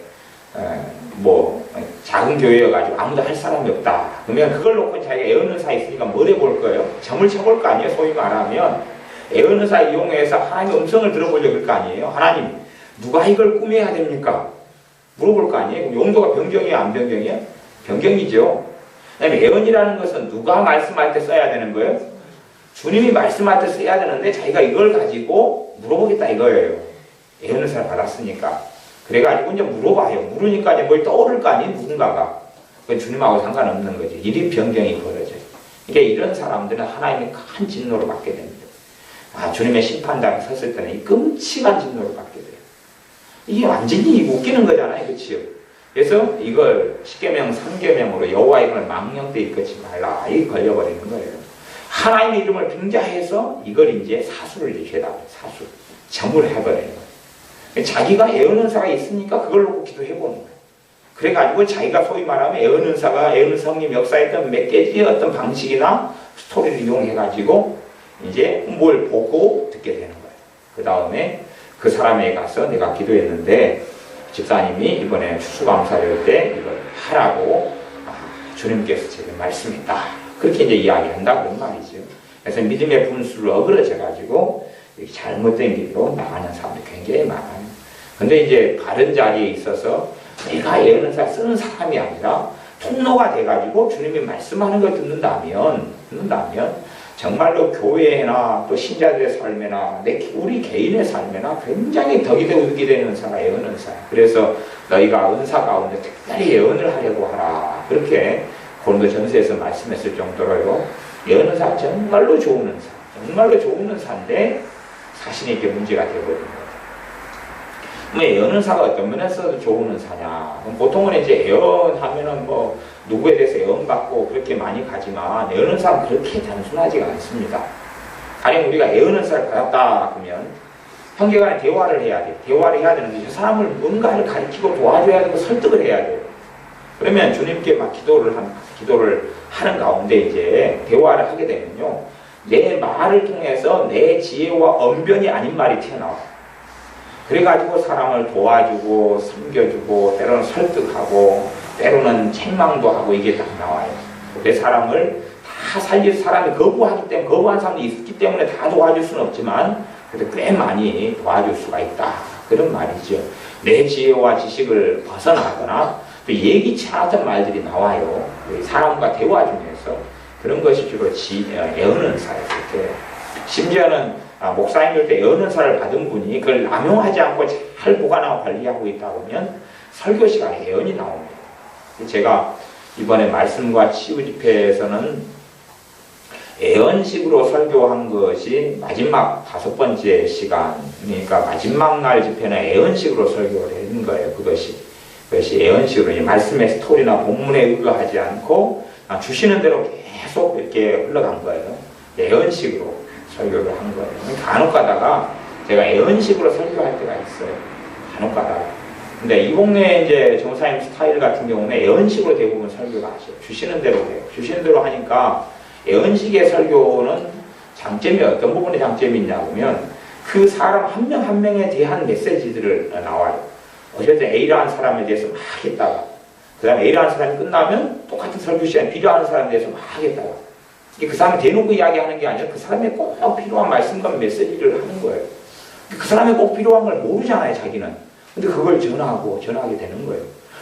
뭐 작은 교회여가지고 아무도 할 사람이 없다. 그러면 그걸 놓고 자기가 애언은사 있으니까 뭘 해볼 거예요? 점을 쳐볼 거 아니에요? 소위 말하면 애언은사 이용해서 하나님의 음성을 들어보려고 할 거 아니에요? 하나님 누가 이걸 꾸며야 됩니까? 물어볼 거 아니에요? 그럼 용도가 변경이야 안 변경이야? 변경이죠. 그다음에 애언이라는 것은 누가 말씀할 때 써야 되는 거예요? 주님이 말씀할 때 써야 되는데 자기가 이걸 가지고 물어보겠다 이거예요. 애언은사를 받았으니까. 그래가지고 이제 물어봐요. 물으니까 이제 뭘 떠오를 거 아니에요? 누군가가. 그건 주님하고 상관없는 거지. 일이 변경이 벌어져요. 그러니까 이런 사람들은 하나님의 큰 진노를 받게 됩니다. 주님의 심판당에 섰을 때는 이 끔찍한 진노를 받게 돼요. 이게 완전히 웃기는 거잖아요. 그치요? 그래서 이걸 10계명 3계명으로 여호와의 이름을 망령되이 일컫지 말라. 이게 걸려버리는 거예요. 하나님의 이름을 빙자해서 이걸 이제 사수를 해다. 사수. 점을 해버리는 거예요. 자기가 애언은사가 있으니까 그걸 놓고 기도해보는 거예요. 그래가지고 자기가 소위 말하면 애언은사가 애언성님 역사했던 몇 개의 어떤 방식이나 스토리를 이용해가지고 이제 뭘 보고 듣게 되는 거예요. 그 다음에 그 사람에게 가서 내가 기도했는데 집사님이 이번에 추수감사절 때 이걸 하라고 주님께서 제게 말씀했다. 그렇게 이제 이야기한다 그런 말이죠. 그래서 믿음의 분수를 어그러져가지고 잘못된 길로 나가는 사람들이 굉장히 많아요. 근데 이제 바른 자리에 있어서 내가 애언은사 쓰는 사람이 아니라 통로가 돼가지고 주님이 말씀하는 걸 듣는다면 정말로 교회나 또 신자들의 삶이나 우리 개인의 삶이나 굉장히 덕이 되고 득이 되는 은사가 애언은사야. 그래서 너희가 은사 가운데 특별히 애언을 하려고 하라. 그렇게 고린도전서에서 말씀했을 정도로요. 애언은사 정말로 좋은 은사. 정말로 좋은 은사인데 자신에게 문제가 되어버리는 거예요. 뭐 애언은사가 어떤 면에서 좋은 은사냐? 보통은 이제 애언하면은 뭐 누구에 대해서 애언받고 그렇게 많이 가지만 애언은사는 그렇게 단순하지가 않습니다. 가령 우리가 애언은사를 받았다 그러면 형제간에 대화를 해야 돼. 대화를 해야 되는데 저 사람을 뭔가를 가르치고 도와줘야 되고 설득을 해야 돼요. 그러면 주님께 막 기도를 하는 가운데 이제 대화를 하게 되면요. 내 말을 통해서 내 지혜와 언변이 아닌 말이 튀어나와. 그래가지고 사람을 도와주고 섬겨주고 때로는 설득하고 때로는 책망도 하고 이게 딱 나와요. 내 사람을 다 살릴 사람이 거부한 사람도 있기 때문에 다 도와줄 수는 없지만 그래도 꽤 많이 도와줄 수가 있다. 그런 말이죠. 내 지혜와 지식을 벗어나거나 또 예기치 않았던 말들이 나와요. 사람과 대화 중에서. 그런 것이 주로 애언은사예요. 심지어는 목사님들 때 애언은사를 받은 분이 그걸 남용하지 않고 잘 보관하고 관리하고 있다 보면 설교 시간에 애언이 나옵니다. 제가 이번에 말씀과 치유 집회에서는 애언식으로 설교한 것이 마지막 5번째 시간, 그러니까 마지막 날 집회는 애언식으로 설교를 했는 거예요. 그것이 애언식으로 말씀의 스토리나 본문에 의거하지 않고 주시는 대로 계속 이렇게 흘러간 거예요. 애언식으로 설교를 한 거예요. 간혹 가다가 제가 애언식으로 설교할 때가 있어요. 간혹 가다가. 근데 이봉래 이제 전사님 스타일 같은 경우는 애언식으로 대부분 설교를 하셔요. 주시는 대로 해요. 주시는 대로 하니까 애언식의 설교는 장점이 어떤 부분에 장점이 있냐 보면 그 사람 한 명 한 명에 대한 메시지들을 나와요. 어쨌든 A라는 사람에 대해서 막 했다가 그 다음에 A라는 사람이 끝나면 똑같은 설교 시간에 B라는 사람에 대해서 막 했다가 그 사람이 대놓고 이야기하는 게 아니라 그 사람의 꼭 필요한 말씀과 메시지를 하는 거예요. 그 사람의 꼭 필요한 걸 모르잖아요, 자기는. 근데 그걸 전하게 되는 거예요.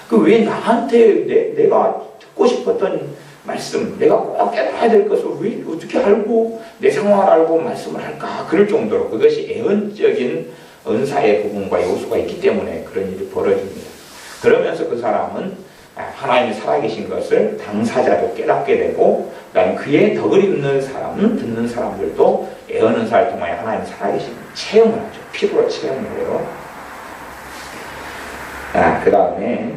그 왜 나한테 내가 듣고 싶었던 말씀, 내가 꼭 깨달아야 될 것을 왜 어떻게 알고 내 상황을 알고 말씀을 할까? 그럴 정도로 그것이 애언적인 은사의 부분과 요소가 있기 때문에 그런 일이 벌어집니다. 그러면서 그 사람은 하나님이 살아계신 것을 당사자도 깨닫게 되고 그다음에 그의 덕을 입는 사람, 듣는 사람들도 애언은사를 통하여 하나님 살아계신 체험을 하죠. 피부로 체험을 해요. 그 다음에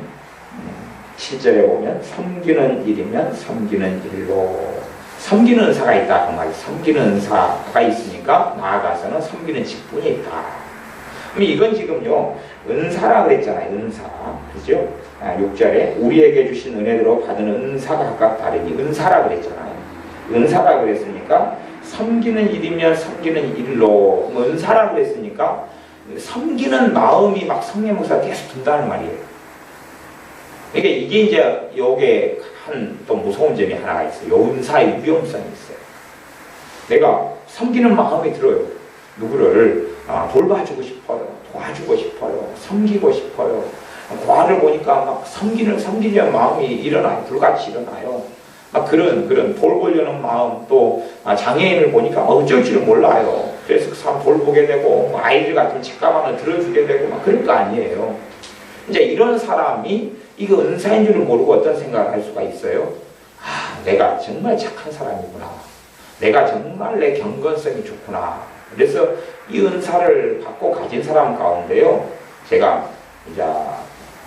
7절에 보면 섬기는 일이면 섬기는 일로 섬기는 은사가 있다 그 말이에요. 섬기는 은사가 있으니까 나아가서는 섬기는 직분이 있다. 그럼 이건 지금요 은사라 그랬잖아요. 은사, 그죠? 6절에 우리에게 주신 은혜대로 받은 은사가 각각 다르니 은사라 그랬잖아요. 은사라 그랬으니까 섬기는 일이면 섬기는 일로 은사라 그랬으니까 섬기는 마음이 막 성령 목사가 계속 든다는 말이에요. 그러니까 이게 이제 요게 한 또 무서운 점이 하나가 있어요. 요 은사의 위험성이 있어요. 내가 섬기는 마음이 들어요. 누구를 돌봐주고 싶어요. 도와주고 싶어요. 섬기고 싶어요. 과를 보니까 막 섬기려는 마음이 일어나요. 불같이 일어나요. 막 그런 돌보려는 마음, 또 장애인을 보니까 어쩔 줄 몰라요. 그래서 그 사람 돌보게 되고 아이들 같은 책가방 하나 들어주게 되고 막 그럴 거 아니에요. 이제 이런 사람이 이거 은사인 줄을 모르고 어떤 생각을 할 수가 있어요. 내가 정말 착한 사람이구나. 내가 정말 내 경건성이 좋구나. 그래서 이 은사를 받고 가진 사람 가운데요. 제가 이제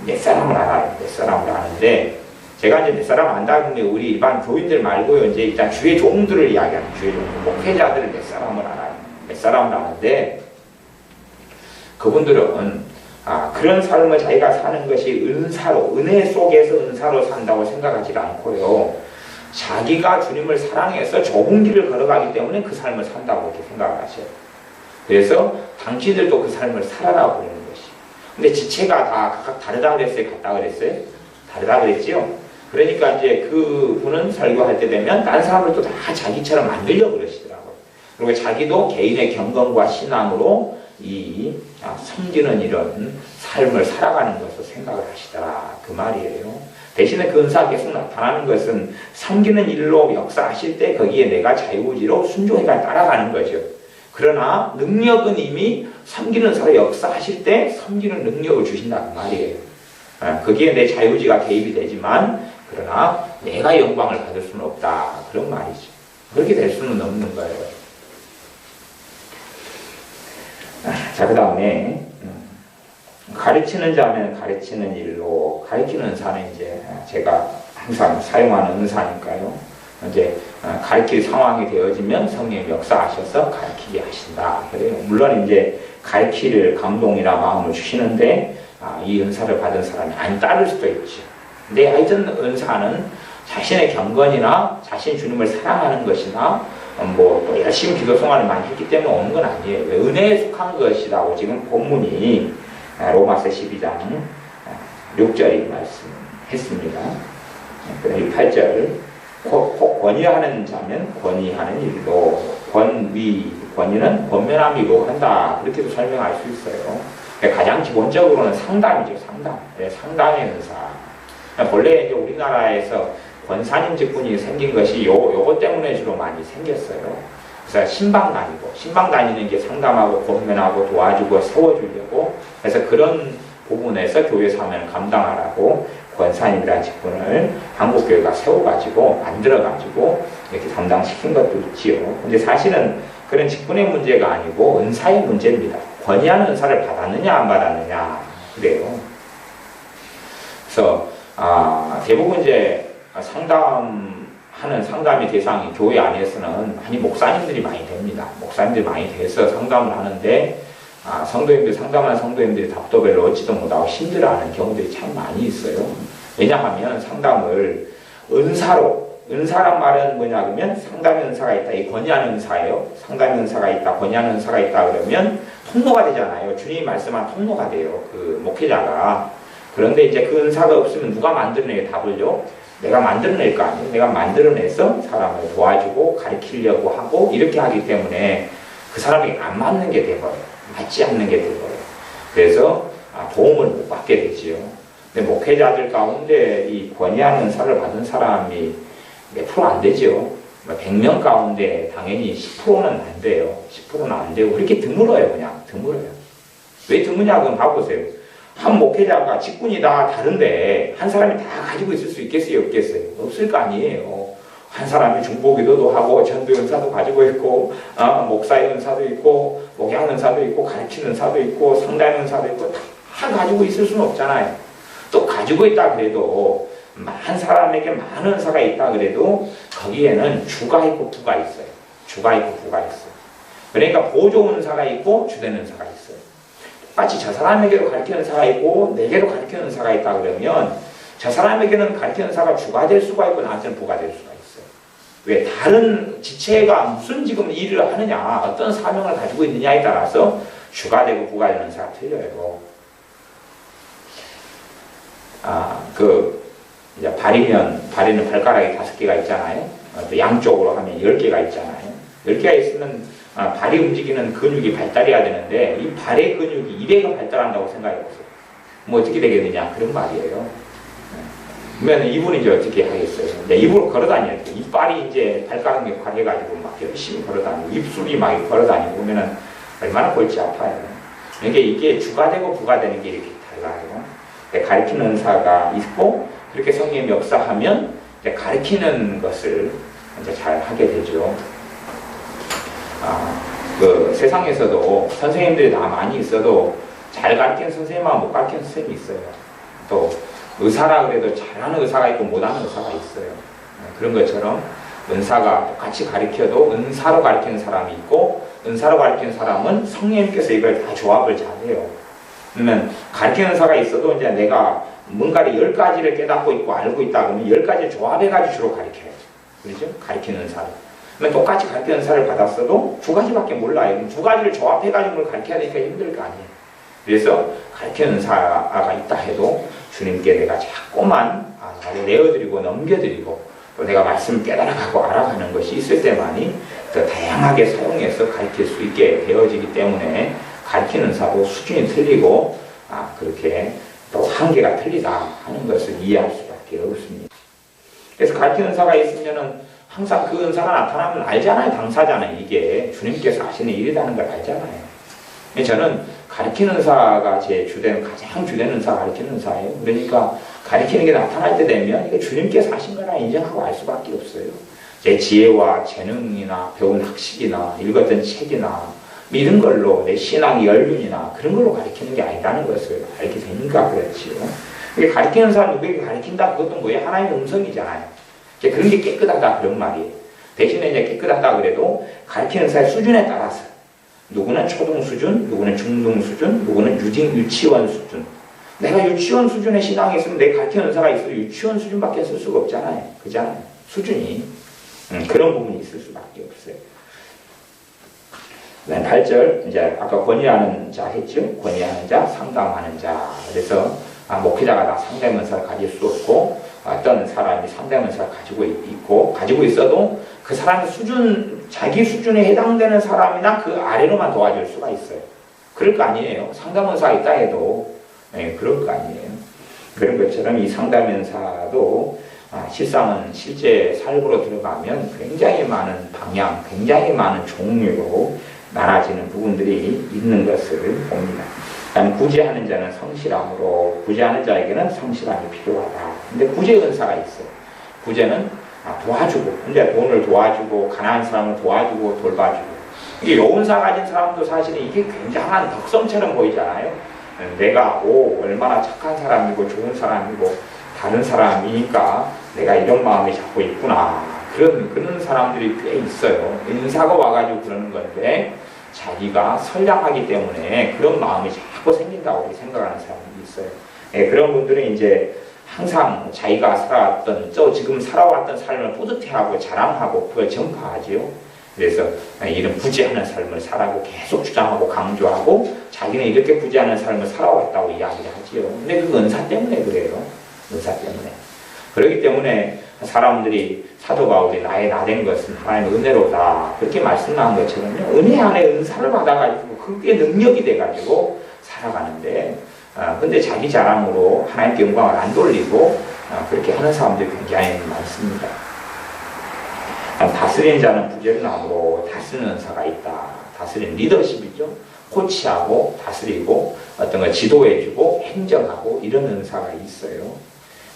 몇 사람을 알아요. 몇 사람을 아는데 제가 이제 몇 사람 안다 보면 우리 일반 교인들 말고요. 이제 일단 주의 종들을 이야기하는 주의 종들, 목회자들을 몇 사람을 알아요. 몇 사람을 아는데 그분들은 그런 삶을 자기가 사는 것이 은사로, 은혜 속에서 은사로 산다고 생각하지 않고요. 자기가 주님을 사랑해서 좁은 길을 걸어가기 때문에 그 삶을 산다고 이렇게 생각을 하셔요. 그래서 당신들도 그 삶을 살아라 그러는 것이. 근데 지체가 다 각각 다르다 그랬어요? 같다 그랬어요? 다르다 그랬지요? 그러니까 이제 그 분은 설교할 때 되면 다른 사람들도 다 자기처럼 만들려고 그러시더라고요. 그리고 자기도 개인의 경건과 신앙으로 섬기는 이런 삶을 살아가는 것을 생각을 하시더라. 그 말이에요. 대신에 그 은사가 계속 나타나는 것은 섬기는 일로 역사하실 때 거기에 내가 자유의지로 순종해가 따라가는 거죠. 그러나 능력은 이미 섬기는 사로 역사하실 때 섬기는 능력을 주신다는 말이에요. 거기에 내 자유의지가 개입이 되지만 그러나 내가 영광을 받을 수는 없다. 그런 말이죠. 그렇게 될 수는 없는 거예요. 자, 그 다음에 가르치는 자면 가르치는 일로, 가르치는 은사는 이제 제가 항상 사용하는 은사니까요. 이제 가르칠 상황이 되어지면 성령이 역사하셔서 가르치게 하신다. 그래요. 물론 이제 가르칠 감동이나 마음을 주시는데 이 은사를 받은 사람이 안 따를 수도 있죠. 근데 하여튼 은사는 자신의 경건이나 자신 주님을 사랑하는 것이나 또 열심히 기도 생활을 많이 했기 때문에 오는 건 아니에요. 은혜에 속한 것이라고 지금 본문이 로마서 12장 6절이 말씀했습니다. 그 다음에 8절 곧 권위하는 자면 권위하는 일로 권위는 권면함이고 한다. 그렇게도 설명할 수 있어요. 가장 기본적으로는 상담이죠. 상담. 네, 상담의 은사. 본래 이제 우리나라에서 권사님 직분이 생긴 것이 요거 때문에 주로 많이 생겼어요. 그래서 신방 다니고, 신방 다니는 게 상담하고 권면하고 도와주고 세워주려고, 그래서 그런 부분에서 교회 사명을 감당하라고 권사님이라는 직분을 한국교회가 세워가지고 만들어가지고 이렇게 담당시킨 것도 있지요. 근데 사실은 그런 직분의 문제가 아니고 은사의 문제입니다. 권위하는 은사를 받았느냐 안 받았느냐 그래요. 그래서 대부분 이제 상담의 대상이 교회 안에서는 많이 목사님들이 많이 됩니다. 목사님들이 많이 돼서 상담을 하는데 상담하는 성도님들이 답도 별로 얻지도 못하고 힘들어하는 경우들이 참 많이 있어요. 왜냐하면 상담을 은사란 말은 뭐냐 그러면 상담의 은사가 있다. 이 권위하는 은사예요. 상담의 은사가 있다. 권위하는 은사가 있다 그러면 통로가 되잖아요. 주님이 말씀한 통로가 돼요. 그 목회자가. 그런데 이제 그 은사가 없으면 누가 만들어내요? 답을요? 내가 만들어낼 거 아니에요. 내가 만들어내서 사람을 도와주고 가르치려고 하고 이렇게 하기 때문에 그 사람이 안 맞는 게 돼버려요. 맞지 않는 게 돼버려요. 그래서 도움을 못 받게 되지요. 근데 목회자들 가운데 이 권위하는 은사를 받은 사람이 몇 프로 안 되죠. 100명 가운데 당연히 10%는 안 돼요. 10%는 안 되고 그렇게 드물어요. 그냥 드물어요. 왜 드무냐 그럼 봐보세요. 한 목회자가 직분이 다 다른데 한 사람이 다 가지고 있을 수 있겠어요? 없겠어요? 없을 거 아니에요. 한 사람이 중보기도도 하고 전도 은사도 가지고 있고 목사의 은사도 있고 목양 은사도 있고 가르치는 은사도 있고 상담 은사도 있고 다 가지고 있을 수는 없잖아요. 또 가지고 있다 그래도 한 사람에게 많은 은사가 있다 그래도 거기에는 주가 있고 부가 있어요. 주가 있고 부가 있어요. 그러니까 보조 은사가 있고 주된 은사가 있어요. 똑같이 저 사람에게도 가르치는 은사가 있고 내게도 가르치는 은사가 있다 그러면 저 사람에게는 가르치는 은사가 주가 될 수가 있고 나한테는 부가 될 수가 있어요. 왜 다른 지체가 무슨 지금 일을 하느냐 어떤 사명을 가지고 있느냐에 따라서 주가 되고 부가 되는 은사가 틀려요. 이제 발이는 발가락이 5개가 있잖아요. 또 양쪽으로 하면 10개가 있잖아요. 10개가 있으면 발이 움직이는 근육이 발달해야 되는데 이 발의 근육이 200은 발달한다고 생각해보세요. 뭐 어떻게 되겠느냐 그런 말이에요. 그러면 이분이 이제 어떻게 하겠어요? 이제 입으로 걸어다녀야 돼요. 이빨이 이제 발가락에 관해가지고 막 열심히 걸어다니고 입술이 막 걸어다니고 그러면 얼마나 골치 아파요. 그러니까 이게 주가 되고 부가 되는 게 이렇게 달라요. 가르치는 은사가 있고 그렇게 성령이 역사하면 이제 가르치는 것을 이제 잘 하게 되죠. 세상에서도 선생님들이 다 많이 있어도 잘 가르치는 선생님하고 못 가르치는 선생님이 있어요. 또 의사라 그래도 잘하는 의사가 있고 못하는 의사가 있어요. 그런 것처럼 은사가 똑같이 가르쳐도 은사로 가르치는 사람이 있고 은사로 가르치는 사람은 성령님께서 이걸 다 조합을 잘해요. 그러면 가르치는 은사가 있어도 이제 내가 뭔가를 10가지를 깨닫고 있고 알고 있다 그러면 10가지를 조합해가지고 주로 가르쳐야죠. 그렇죠? 가르치는 은사를. 그러면 똑같이 가르치는 은사를 받았어도 2가지밖에 몰라요. 2가지를 조합해가지고 뭘 가르쳐야 되니까 힘들 거 아니에요. 그래서 가르치는 은사가 있다 해도 주님께 내가 자꾸만 내어드리고 넘겨드리고 또 내가 말씀을 깨달아가고 알아가는 것이 있을 때만이 더 다양하게 사용해서 가르칠 수 있게 되어지기 때문에 가르치는 은사도 수준이 틀리고 그렇게 또 한계가 틀리다 하는 것을 이해할 수밖에 없습니다. 그래서 가르치는 은사가 있으면은 항상 그 은사가 나타나면 알잖아요. 당사자는 이게 주님께서 하시는 일이라는 걸 알잖아요. 저는 가르치는 은사가 제 가장 주된 은사가 가르치는 은사예요. 그러니까 가르치는 게 나타날 때 되면 이게 주님께서 하신 거라 인정하고 알 수밖에 없어요. 제 지혜와 재능이나 배운 학식이나 읽었던 책이나 이런 걸로 내 신앙의 연륜이나 그런 걸로 가르치는 게 아니라는 것을 알게 되니까 그렇지요. 가르치는 사람 누구에게 가르친다 그것도 뭐예요? 하나님의 음성이잖아요. 그런 게 깨끗하다 그런 말이에요. 대신에 이제 깨끗하다 그래도 가르치는 사의 수준에 따라서 누구는 초등 수준, 누구는 중등 수준, 누구는 유치원 수준. 내가 유치원 수준의 신앙이 있으면 내 가르치는 은사가 있어도 유치원 수준밖에 쓸 수가 없잖아요. 그잖아요. 수준이. 그런 부분이 있을 수밖에 없어요. 8절, 이제 아까 권위하는 자 했죠? 권위하는 자, 상담하는 자. 그래서 목회자가 다 상담 은사를 가질 수 없고 어떤 사람이 상담 은사를 가지고 있어도 그 사람의 수준, 자기 수준에 해당되는 사람이나 그 아래로만 도와줄 수가 있어요. 그럴 거 아니에요. 상담원사가 있다 해도 그럴 거 아니에요. 그런 것처럼 이 상담원사도 실상은 실제 삶으로 들어가면 굉장히 많은 방향, 굉장히 많은 종류로 나눠지는 부분들이 있는 것을 봅니다. 구제하는 자는 성실함으로, 구제하는 자에게는 성실함이 필요하다. 근데 구제 은사가 있어요. 구제는 도와주고, 이제 돈을 도와주고, 가난한 사람을 도와주고, 돌봐주고. 이게 요은사 가진 사람도 사실은 이게 굉장한 덕성처럼 보이잖아요. 내가 얼마나 착한 사람이고 좋은 사람이고 다른 사람이니까 내가 이런 마음이 자꾸 있구나. 그런 사람들이 꽤 있어요. 은사가 와가지고 그러는 건데 자기가 선량하기 때문에 그런 마음이 자꾸 생긴다고 생각하는 사람들이 있어요. 그런 분들은 이제 항상 자기가 살아왔던, 지금 살아왔던 삶을 뿌듯해하고 자랑하고 그걸 전파하지요. 그래서 이런 부지하는 삶을 살아고 계속 주장하고 강조하고 자기는 이렇게 부지하는 삶을 살아왔다고 이야기를 하지요. 근데 그 은사 때문에 그래요. 은사 때문에. 그렇기 때문에 사람들이 사도 바울이 나의 나된 것은 하나님의 은혜로다 그렇게 말씀한 것처럼요. 은혜 안에 은사를 받아가지고 그게 능력이 돼가지고 살아가는데 근데 자기 자랑으로 하나님께 영광을 안 돌리고 그렇게 하는 사람들이 굉장히 많습니다. 다스리는 자는 부지런함으로 다스리는 은사가 있다. 다스리는 리더십이죠. 코치하고 다스리고 어떤 걸 지도해주고 행정하고 이런 은사가 있어요.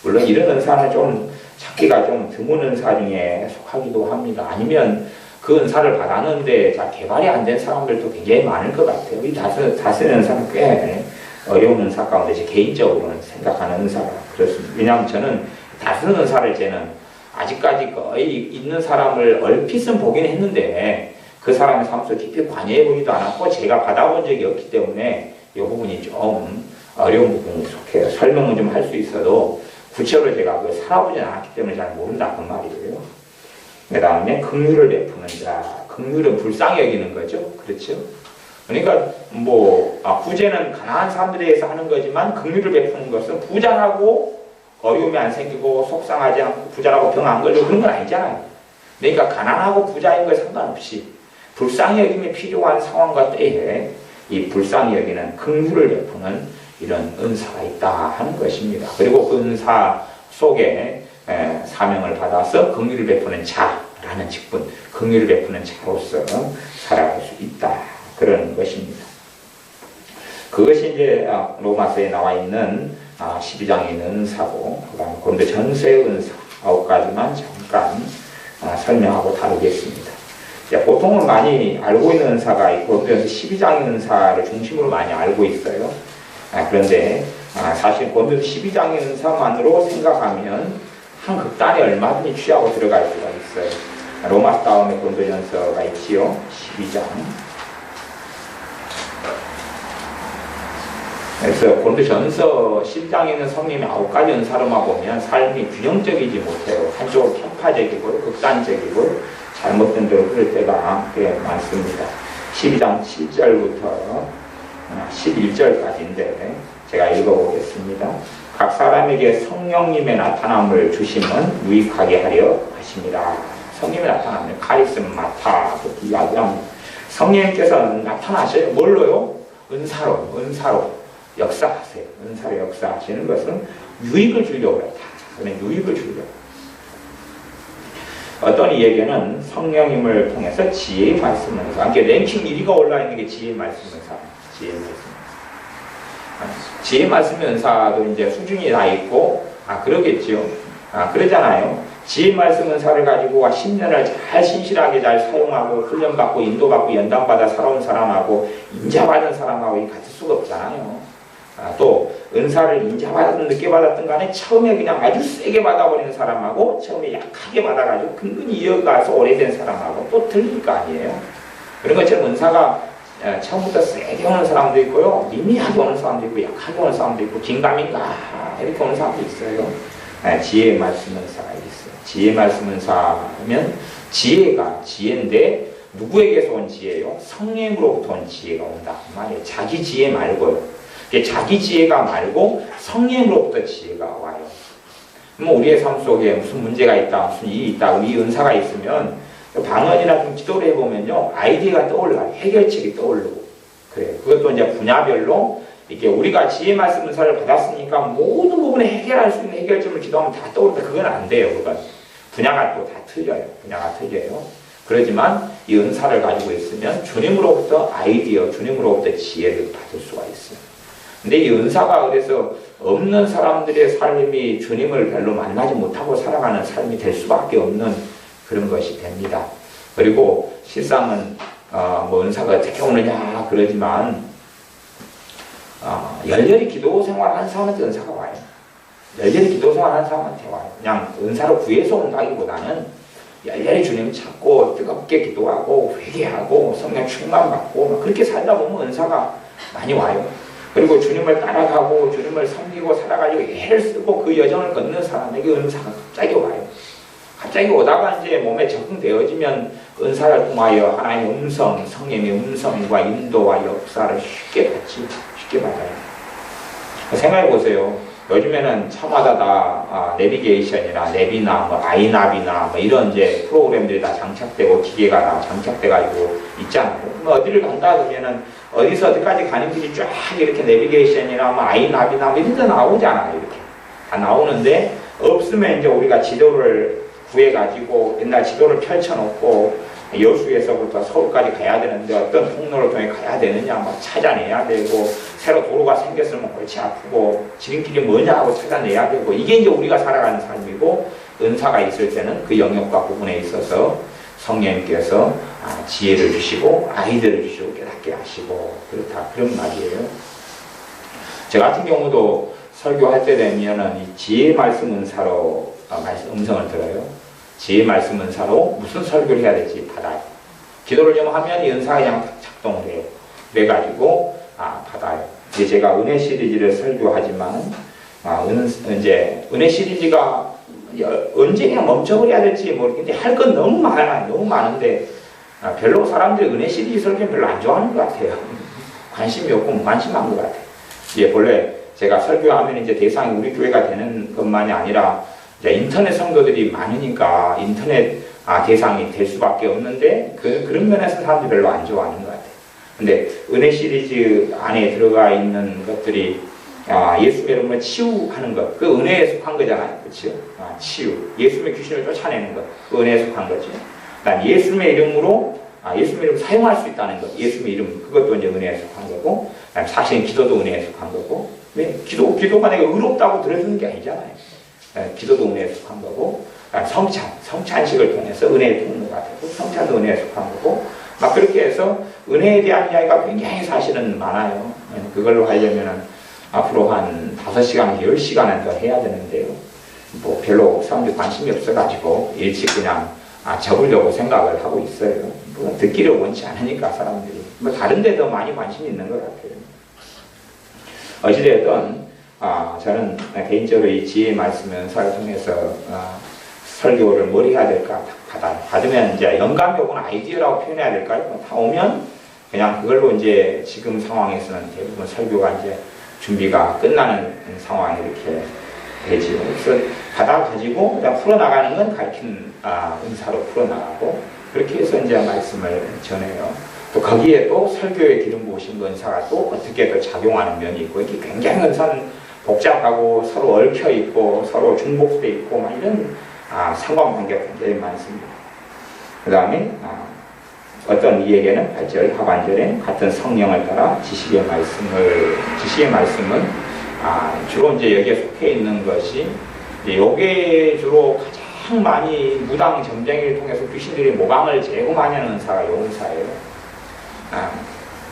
물론 이런 은사는 좀 찾기가 좀 드문 은사 중에 속하기도 합니다. 아니면 그 은사를 받았는데 잘 개발이 안 된 사람들도 굉장히 많을 것 같아요. 이 다스리는 은사는 꽤 어려운 은사 가운데 제 개인적으로는 생각하는 은사가 그렇습니다. 왜냐하면 저는 다스리는 은사를 저는 아직까지 거의 있는 사람을 얼핏은 보긴 했는데 그 사람의 삶 속에 깊이 관여해 보지도 않았고 제가 받아본 적이 없기 때문에 이 부분이 좀 어려운 부분이 속해요. 설명은 좀 할 수 있어도 구체적으로 제가 그걸 살아보진 않았기 때문에 잘 모른다 그 말이에요. 그 다음에 긍휼을 베푸는 자. 긍휼은 불쌍히 여기는 거죠. 그렇죠? 그러니까 부재는 가난한 사람들에 의해서 하는 거지만 긍휼을 베푸는 것은 부자라고 어려움이 안 생기고 속상하지 않고 부자라고 병 안 걸리고 그런 건 아니잖아요. 그러니까 가난하고 부자인 거 상관없이 불쌍히 여김이 필요한 상황과 때에 이 불쌍히 여기는 긍휼을 베푸는 이런 은사가 있다 하는 것입니다. 그리고 그 은사 속에 사명을 받아서 긍휼을 베푸는 자라는 직분, 긍휼을 베푸는 자로서 살아갈 수 있다 그런 것입니다. 그것이 이제 로마서에 나와 있는 12장에 있는 은사고 그다음에 고린도전서의 은사 9가지만 잠깐 설명하고 다루겠습니다. 보통은 많이 알고 있는 은사가 있고 고린도전서 12장의 은사를 중심으로 많이 알고 있어요. 그런데 사실 고린도전서 12장의 은사만으로 생각하면 한 극단에 얼마든지 취하고 들어갈 수가 있어요. 로마서 다음에 고린도전서가 있지요. 12장. 그래서 고린도전서 10장에 있는 성령의 9가지 은사로만 보면 삶이 균형적이지 못해요. 한쪽으로 편파적이고 극단적이고 잘못된 대로 흐를 때가 꽤 많습니다. 12장 7절부터 11절까지인데 제가 읽어보겠습니다. 각 사람에게 성령님의 나타남을 주심은 유익하게 하려 하십니다. 성령님의 나타남을 카리스마타 이야기합니다. 성령님께서는 나타나셔요. 뭘로요? 은사로 역사하세요. 은사로 역사하시는 것은 유익을 주려고 해요. 그냥 유익을 주려고. 어떤 이에게는 성령님을 통해서 지혜의 말씀을 해서 그러니까 랭킹 1위가 올라있는 게 지혜의 말씀을 사 지혜의 말씀 은사도 이제 수준이 다 있고 그러겠지요. 그러잖아요. 지혜의 말씀 은사를 가지고 10년을 잘 신실하게 잘 사용하고 훈련받고 인도받고 연단받아 살아온 사람하고 인자받은 사람하고 같을 수가 없잖아요. 또 은사를 인자받았든 늦게 받았든 간에 처음에 그냥 아주 세게 받아버리는 사람하고 처음에 약하게 받아가지고 근근히 이어가서 오래된 사람하고 또 틀릴 거 아니에요. 그런 것처럼 은사가 처음부터 세게 오는 사람도 있고요. 미미하게 오는 사람도 있고 약하게 오는 사람도 있고 긴가민가 이렇게 오는 사람도 있어요. 지혜의 말씀 은사가 있어요. 지혜의 말씀 은사면 지혜가 지혜인데 누구에게서 온 지혜요? 성령으로부터 온 지혜가 온다. 말이에요. 자기 지혜 말고요. 자기 지혜가 말고 성령으로부터 지혜가 와요. 우리의 삶 속에 무슨 문제가 있다, 무슨 일이 있다, 이 은사가 있으면 방언이나 좀 기도를 해보면요, 아이디어가 떠올라요. 해결책이 떠오르고. 그래요. 그것도 이제 분야별로 이게 우리가 지혜 말씀 은사를 받았으니까 모든 부분에 해결할 수 있는 해결점을 기도하면 다 떠오른다. 그건 안 돼요. 그건 분야가 또 다 틀려요. 분야가 틀려요. 그렇지만 이 은사를 가지고 있으면 주님으로부터 아이디어, 주님으로부터 지혜를 받을 수가 있어요. 근데 이 은사가 그래서 없는 사람들의 삶이 주님을 별로 만나지 못하고 살아가는 삶이 될 수밖에 없는 그런 것이 됩니다. 그리고 실상은 뭐 은사가 어떻게 오느냐 그러지만 열렬히 기도 생활하는 사람한테 은사가 와요. 열렬히 기도 생활하는 사람한테 와요. 그냥 은사로 구해서 온다기보다는 열렬히 주님 찾고 뜨겁게 기도하고 회개하고 성령 충만받고 그렇게 살다 보면 은사가 많이 와요. 그리고 주님을 따라가고 주님을 섬기고 살아가지고 애를 쓰고 그 여정을 걷는 사람에게 은사가 갑자기 와요. 갑자기 오다가 이제 몸에 적응되어지면 은사를 통하여 하나님의 음성, 성령의 음성과 인도와 역사를 쉽게 받지, 쉽게 받아요. 생각해 보세요. 요즘에는 차마다 다 내비게이션이나 내비나 뭐 아이나비나 뭐 이런 이제 프로그램들이 다 장착되고 기계가 다 장착돼가지고 있잖아요. 뭐 어디를 간다 그러면은 어디서 어디까지 가는 길이 쫙 이렇게 내비게이션이나 뭐 아이나비나 뭐 이런 데 나오잖아요. 이렇게 다 나오는데 없으면 이제 우리가 지도를 구해가지고 옛날 지도를 펼쳐놓고 여수에서부터 서울까지 가야 되는데 어떤 통로를 통해 가야 되느냐 막 찾아내야 되고 새로 도로가 생겼으면 골치 아프고 지름길이 뭐냐 하고 찾아내야 되고 이게 이제 우리가 살아가는 삶이고 은사가 있을 때는 그 영역과 부분에 있어서 성령님께서 지혜를 주시고 아이들을 주시고 깨닫게 하시고 그렇다 그런 말이에요. 저 같은 경우도 설교할 때 되면은 이 지혜 말씀 은사로 음성을 들어요. 지혜 말씀 은사로 무슨 설교를 해야 될지 받아요. 기도를 좀 하면 이 은사가 그냥 작동을 해요. 그래가지고 받아요. 이제 제가 은혜 시리즈를 설교하지만 이제 은혜 시리즈가 언제 그냥 멈춰버려야 될지 모르겠는데 할 건 너무 많아요. 너무 많은데 별로 사람들이 은혜 시리즈 설교는 별로 안 좋아하는 것 같아요. 관심이 없고 무관심한 것 같아요. 이제 본래 제가 설교하면 이제 대상이 우리 교회가 되는 것만이 아니라 이제 인터넷 성도들이 많으니까 인터넷 대상이 될 수밖에 없는데 그런 면에서 사람들이 별로 안 좋아하는 것 같아요. 근데 은혜 시리즈 안에 들어가 있는 것들이 예수의 이름으로 치유하는 것, 그 은혜에 속한 거잖아요. 그렇죠? 치유. 예수님의 귀신을 쫓아내는 것, 그 은혜에 속한 거죠. 그다음 예수님의 이름으로 예수님의 이름 사용할 수 있다는 것, 예수님의 이름 그것도 이제 은혜에 속한 거고, 그다음 사실은 기도도 은혜에 속한 거고, 왜 기도가 내가 의롭다고 들어주는 게 아니잖아요. 기도도 은혜에 속한 거고, 성찬식을 통해서 은혜의 통로가 되고, 성찬도 은혜에 속한 거고, 막 그렇게 해서 은혜에 대한 이야기가 굉장히 사실은 많아요. 그걸로 하려면은 앞으로 한 5시간, 10시간은 더 해야 되는데요. 뭐 별로 사람들이 관심이 없어가지고 일찍 그냥 접으려고 생각을 하고 있어요. 뭐 듣기를 원치 않으니까 사람들이. 뭐 다른 데 더 많이 관심이 있는 것 같아요. 어찌되었든 저는 개인적으로 이 지혜의 말씀 연사를 통해서 설교를 뭘 해야 될까 받으면 이제 영감이 오거나 아이디어라고 표현해야 될까요? 다 오면 그냥 그걸로 이제 지금 상황에서는 대부분 설교가 이제 준비가 끝나는 상황이 이렇게 되지요. 그래서 받아가지고 그냥 풀어나가는 건 가르치는 은사로 풀어나가고 그렇게 해서 이제 말씀을 전해요. 또 거기에 또 설교의 기름 부으신 은사가 또 어떻게 또 작용하는 면이 있고 이게 굉장히 은사는 복잡하고 서로 얽혀 있고 서로 중복돼 있고 막 이런 상관관계가 굉장히 많습니다. 그 다음에 어떤 이에게는 8절 하반절에 같은 성령을 따라 지식의 말씀은 주로 이제 여기에 속해 있는 것이 요게 주로 가장 많이 무당 점쟁이를 통해서 귀신들이 모방을 제일 많이 하는 은사가 요 은사예요.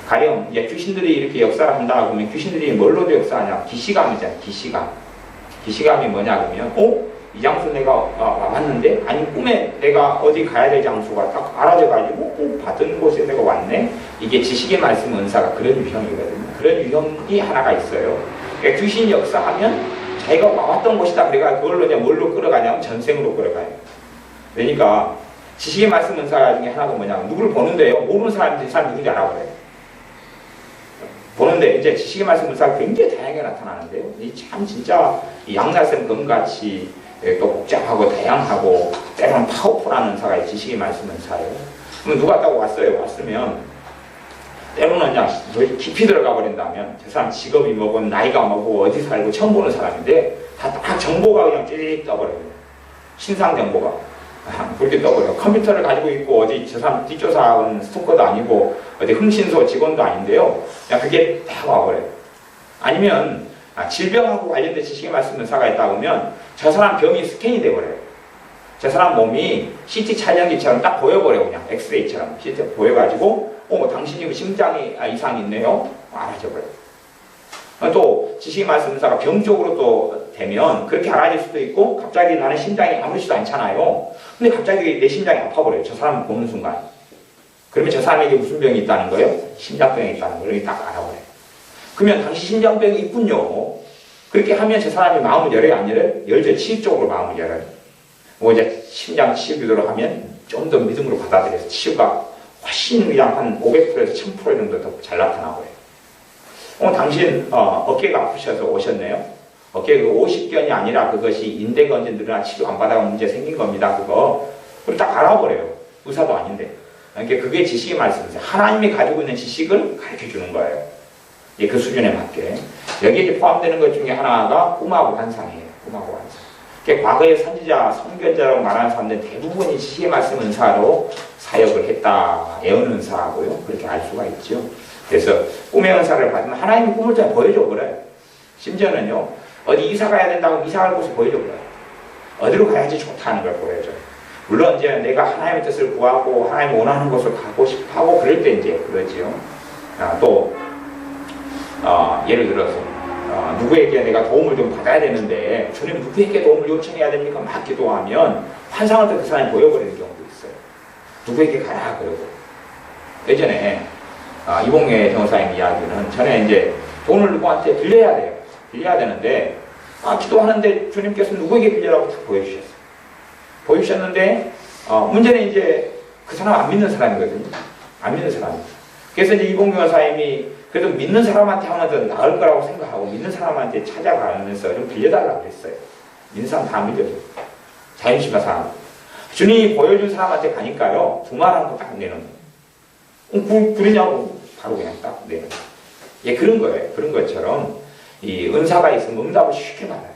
가령 이제 귀신들이 이렇게 역사를 한다 그러면 귀신들이 뭘로도 역사하냐? 기시감이잖아요. 기시감이 뭐냐 그러면 이 장소 내가 와봤는데 아니 꿈에 내가 어디 가야 될 장소가 딱 알아져가지고 받은 곳에 내가 왔네. 이게 지식의 말씀 은사가 그런 유형이거든요. 그런 유형이 하나가 있어요. 그러니까 귀신이 역사하면 자기가 와왔던 곳이다. 그러니까 그걸로 이제 뭘로 끌어가냐면 전생으로 끌어가요. 그러니까 지식의 말씀 은사 중에 하나가 뭐냐면 누구를 보는데요. 모르는 사람이 그 사람 누군지 알아버려요. 보는데 이제 지식의 말씀 은사가 굉장히 다양하게 나타나는데요. 이 참 진짜 양날샘 검같이 또 복잡하고 다양하고 때로는 파워풀한 은사가 지식의 말씀 은사예요. 그럼 누가 딱 왔어요. 왔으면 때로는 그냥 깊이 들어가 버린다면 저 사람 직업이 뭐고 나이가 뭐고 어디 살고 처음 보는 사람인데 다 딱 정보가 그냥 찌릿 떠버려요. 신상 정보가 그렇게 떠버려요. 컴퓨터를 가지고 있고 어디 저 사람 뒷조사하는 스토커도 아니고 어디 흥신소 직원도 아닌데요. 그냥 그게 다 와버려요. 아니면 질병하고 관련된 지식의 말씀 은사가 있다 보면 저 사람 병이 스캔이 돼버려요. 저 사람 몸이 CT 촬영기처럼 딱 보여버려요. 그냥 엑스레이처럼 CT 보여가지고 당신이 심장이 이상이 있네요. 알아져버려요. 또 지식의 말씀 은사가 병 쪽으로 또 되면 그렇게 알아질 수도 있고 갑자기 나는 심장이 아무렇지도 않잖아요. 근데 갑자기 내 심장이 아파버려요. 저 사람을 보는 순간. 그러면 저 사람에게 무슨 병이 있다는 거예요? 심장병이 있다는 걸 딱 알아버려요. 그러면 당신 심장병이 있군요. 그렇게 하면 저 사람이 마음을 열어요? 안 열어요? 열죠. 치유적으로 마음을 열어요. 이제 심장 치유 기도를 하면 좀 더 믿음으로 받아들여서 치유가 훨씬 그냥 한 500%에서 1000% 정도 더 잘 나타나고요. 당신 어깨가 아프셔서 오셨네요. 어깨 그 50견이 아니라 그것이 인대가 언제 늘어나 치료 안 받아가 문제 생긴 겁니다. 그거 딱 알아버려요. 의사도 아닌데. 그러니까 그게 지식의 말씀이세요. 하나님이 가지고 있는 지식을 가르쳐 주는 거예요. 예, 그 수준에 맞게. 여기에 포함되는 것 중에 하나가 꿈하고 환상이에요. 꿈하고 환상. 그러니까 과거의 선지자, 선견자라고 말하는 사람들 대부분이 지식의 말씀 은사로 사역을 했다. 예언 은사하고요. 그렇게 알 수가 있죠. 그래서 꿈의 은사를 받으면 하나님이 꿈을 잘 보여줘 버려요. 심지어는요. 어디 이사 가야 된다고 이사 갈 곳을 보여줘 버려요. 어디로 가야지 좋다는 걸 보여줘요. 물론 이제 내가 하나님의 뜻을 구하고 하나님이 원하는 곳을 가고 싶어 하고 그럴 때 이제 그러지요. 예를 들어서 누구에게 내가 도움을 좀 받아야 되는데 주님 누구에게 도움을 요청해야 됩니까? 막 기도하면 환상을 또 그 사람이 보여버리는 경우도 있어요. 누구에게 가라 그러고. 예전에 이봉래 전사님 이야기는 전에 이제 돈을 누구한테 빌려야 돼요. 빌려야 되는데 기도하는데 주님께서 누구에게 빌려라고 딱 보여주셨어요. 보여주셨는데 문제는 이제 그 사람 안 믿는 사람이거든요. 안 믿는 사람. 그래서 이제 이봉래 전사님이 그래도 믿는 사람한테 하면 더 나을 거라고 생각하고 믿는 사람한테 찾아가면서 좀 빌려달라고 그랬어요. 믿는 사람 다 믿어줘. 자유심한 사람. 주님이 보여준 사람한테 가니까요. 두말하는 거 딱 내는 거예요. 그러냐고 바로 그냥 딱 내는 거예요. 예, 그런 거예요. 그런 것처럼 이 은사가 있으면 응답을 쉽게 받아요.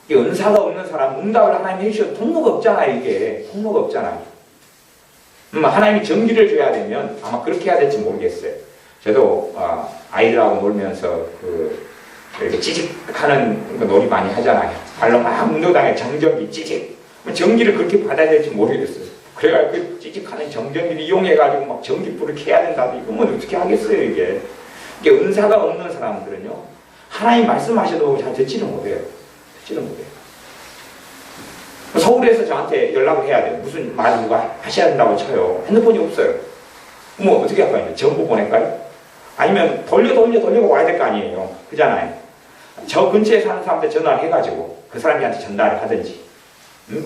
이 은사가 없는 사람 응답을 하나님이 해주셔도 통로가 없잖아요. 이게 통로가 없잖아요. 하나님이 전기를 줘야 되면 아마 그렇게 해야 될지 모르겠어요. 저도 아이들하고 놀면서 이렇게 찌직하는 놀이 많이 하잖아요. 발로 막 운동장에 정전기 찌직. 전기를 그렇게 받아야 될지 모르겠어요. 그래가지고 그 찌직하는 정전기를 이용해가지고 막 전기불을 켜야 된다고 이건 어떻게 하겠어요 이게. 이게 은사가 없는 사람들은요. 하나님 말씀하셔도 잘 듣지는 못해요. 듣지는 못해요. 서울에서 저한테 연락을 해야 돼요. 무슨 말을 누가 하셔야 된다고 쳐요. 핸드폰이 없어요. 어떻게 할까요? 전부 보낼까요? 아니면 돌리고 와야 될 거 아니에요. 그잖아요. 저 근처에 사는 사람한테 전화를 해가지고 그 사람한테 전달을 하든지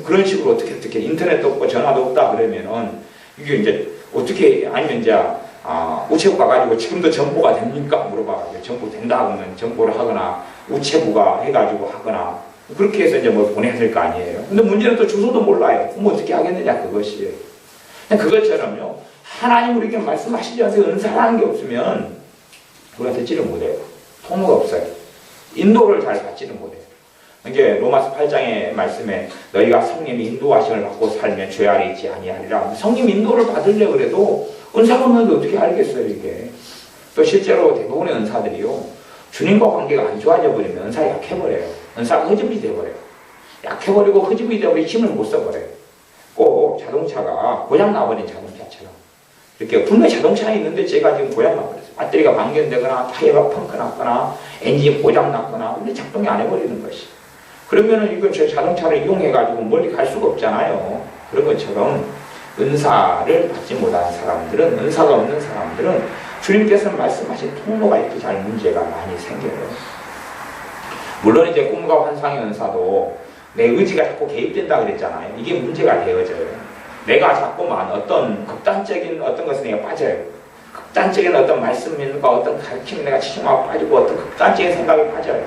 그런 식으로 어떻게 인터넷도 없고 전화도 없다 그러면은 이게 이제 어떻게 아니면 이제 우체국 가가지고 지금도 정보가 됩니까? 물어봐가지고 정보 된다 하면 정보를 하거나 우체부가 해가지고 하거나 그렇게 해서 이제 보내야 될 거 아니에요. 근데 문제는 또 주소도 몰라요. 어떻게 하겠느냐 그것이에요. 그것처럼요. 하나님 우리에게 말씀하시지 않으세요. 은사라는 게 없으면 우리가 듣지를 못해요. 통로가 없어요. 인도를 잘 받지는 못해요. 이게 로마서 8장의 말씀에 너희가 성령의 인도하심을 받고 살면 죄 아래 있지 아니하리라. 성령 인도를 받으려고 그래도 은사가 없는데 어떻게 알겠어요 이게. 또 실제로 대부분의 은사들이요. 주님과 관계가 안 좋아져 버리면 은사가 약해버려요. 은사가 흐집이 돼버려요. 약해버리고 흐집이 돼버리고 힘을 못 써버려요. 꼭 자동차가 고장 나버린 자동차처럼. 이렇게 분명히 자동차에 있는데 제가 지금 고장 나버렸어요. 배터리가 방전되거나 타이어가 펑크 났거나 엔진이 고장 났거나 근데 작동이 안 해버리는 것이. 그러면은 이거 저 자동차를 이용해가지고 멀리 갈 수가 없잖아요. 그런 것처럼 은사를 받지 못하는 사람들은, 은사가 없는 사람들은 주님께서 말씀하신 통로가 이렇게 잘 문제가 많이 생겨요. 물론 이제 꿈과 환상의 은사도 내 의지가 자꾸 개입된다 그랬잖아요. 이게 문제가 되어져요. 내가 자꾸만 어떤 극단적인 어떤 것에 내가 빠져요. 극단적인 어떤 말씀과 어떤 가르침에 내가 치중하고 빠지고 어떤 극단적인 생각에 빠져요.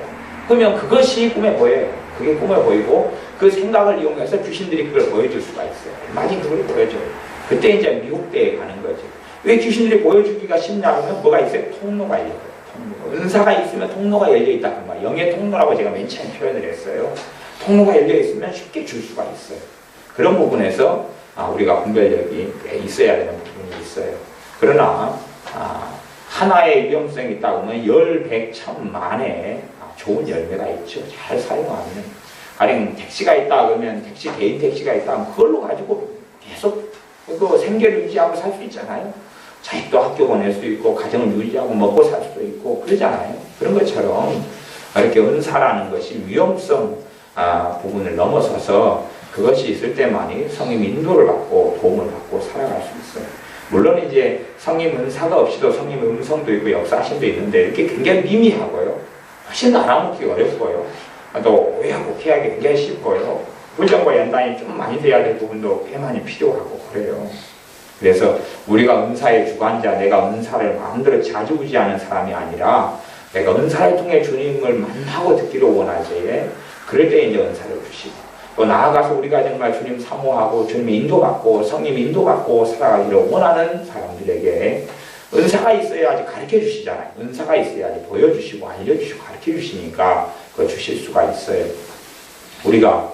그러면 그것이 꿈에 보여요. 그게 꿈에 보이고 그 생각을 이용해서 귀신들이 그걸 보여줄 수가 있어요. 많이 그걸 보여줘요. 그때 이제 미혹대에 가는 거죠. 왜 귀신들이 보여주기가 쉽냐면 뭐가 있어요? 통로가 열려요. 통로. 은사가 있으면 통로가 열려있다. 그 말. 영의 통로라고 제가 맨 처음에 표현을 했어요. 통로가 열려있으면 쉽게 줄 수가 있어요. 그런 부분에서 우리가 분별력이 꽤 있어야 되는 부분이 있어요. 그러나 하나의 위험성이 있다고 하면 열, 백, 천, 만에 좋은 열매가 있죠. 잘 사용하면. 가령 택시가 있다 그러면 개인 택시가 있다 하면 그걸로 가지고 계속 그 생계를 유지하고 살 수 있잖아요. 자식도 학교 보낼 수 있고 가정을 유지하고 먹고 살 수도 있고 그러잖아요. 그런 것처럼 이렇게 은사라는 것이 위험성 부분을 넘어서서 그것이 있을 때만이 성령 인도를 받고 도움을 받고 살아갈 수 있어요. 물론 이제 성령 은사가 없이도 성령의 음성도 있고 역사심도 있는데 이렇게 굉장히 미미하고요. 훨씬 더 알아먹기 어렵고요. 또 오해하고 피하기 굉장히 쉽고요. 불정과 연단이 좀 많이 돼야 될 부분도 꽤 많이 필요하고 그래요. 그래서 우리가 은사의 주관자, 내가 은사를 마음대로 좌지우지하는 사람이 아니라 내가 은사를 통해 주님을 만나고 듣기를 원하지. 그럴 때 이제 은사를 주시고 또 나아가서 우리가 정말 주님 사모하고 주님의 인도받고 성령 인도받고 살아가기를 원하는 사람들에게 은사가 있어야지 가르쳐 주시잖아요. 은사가 있어야지 보여주시고 알려주시고 가르쳐 주시니까 그거 주실 수가 있어요. 우리가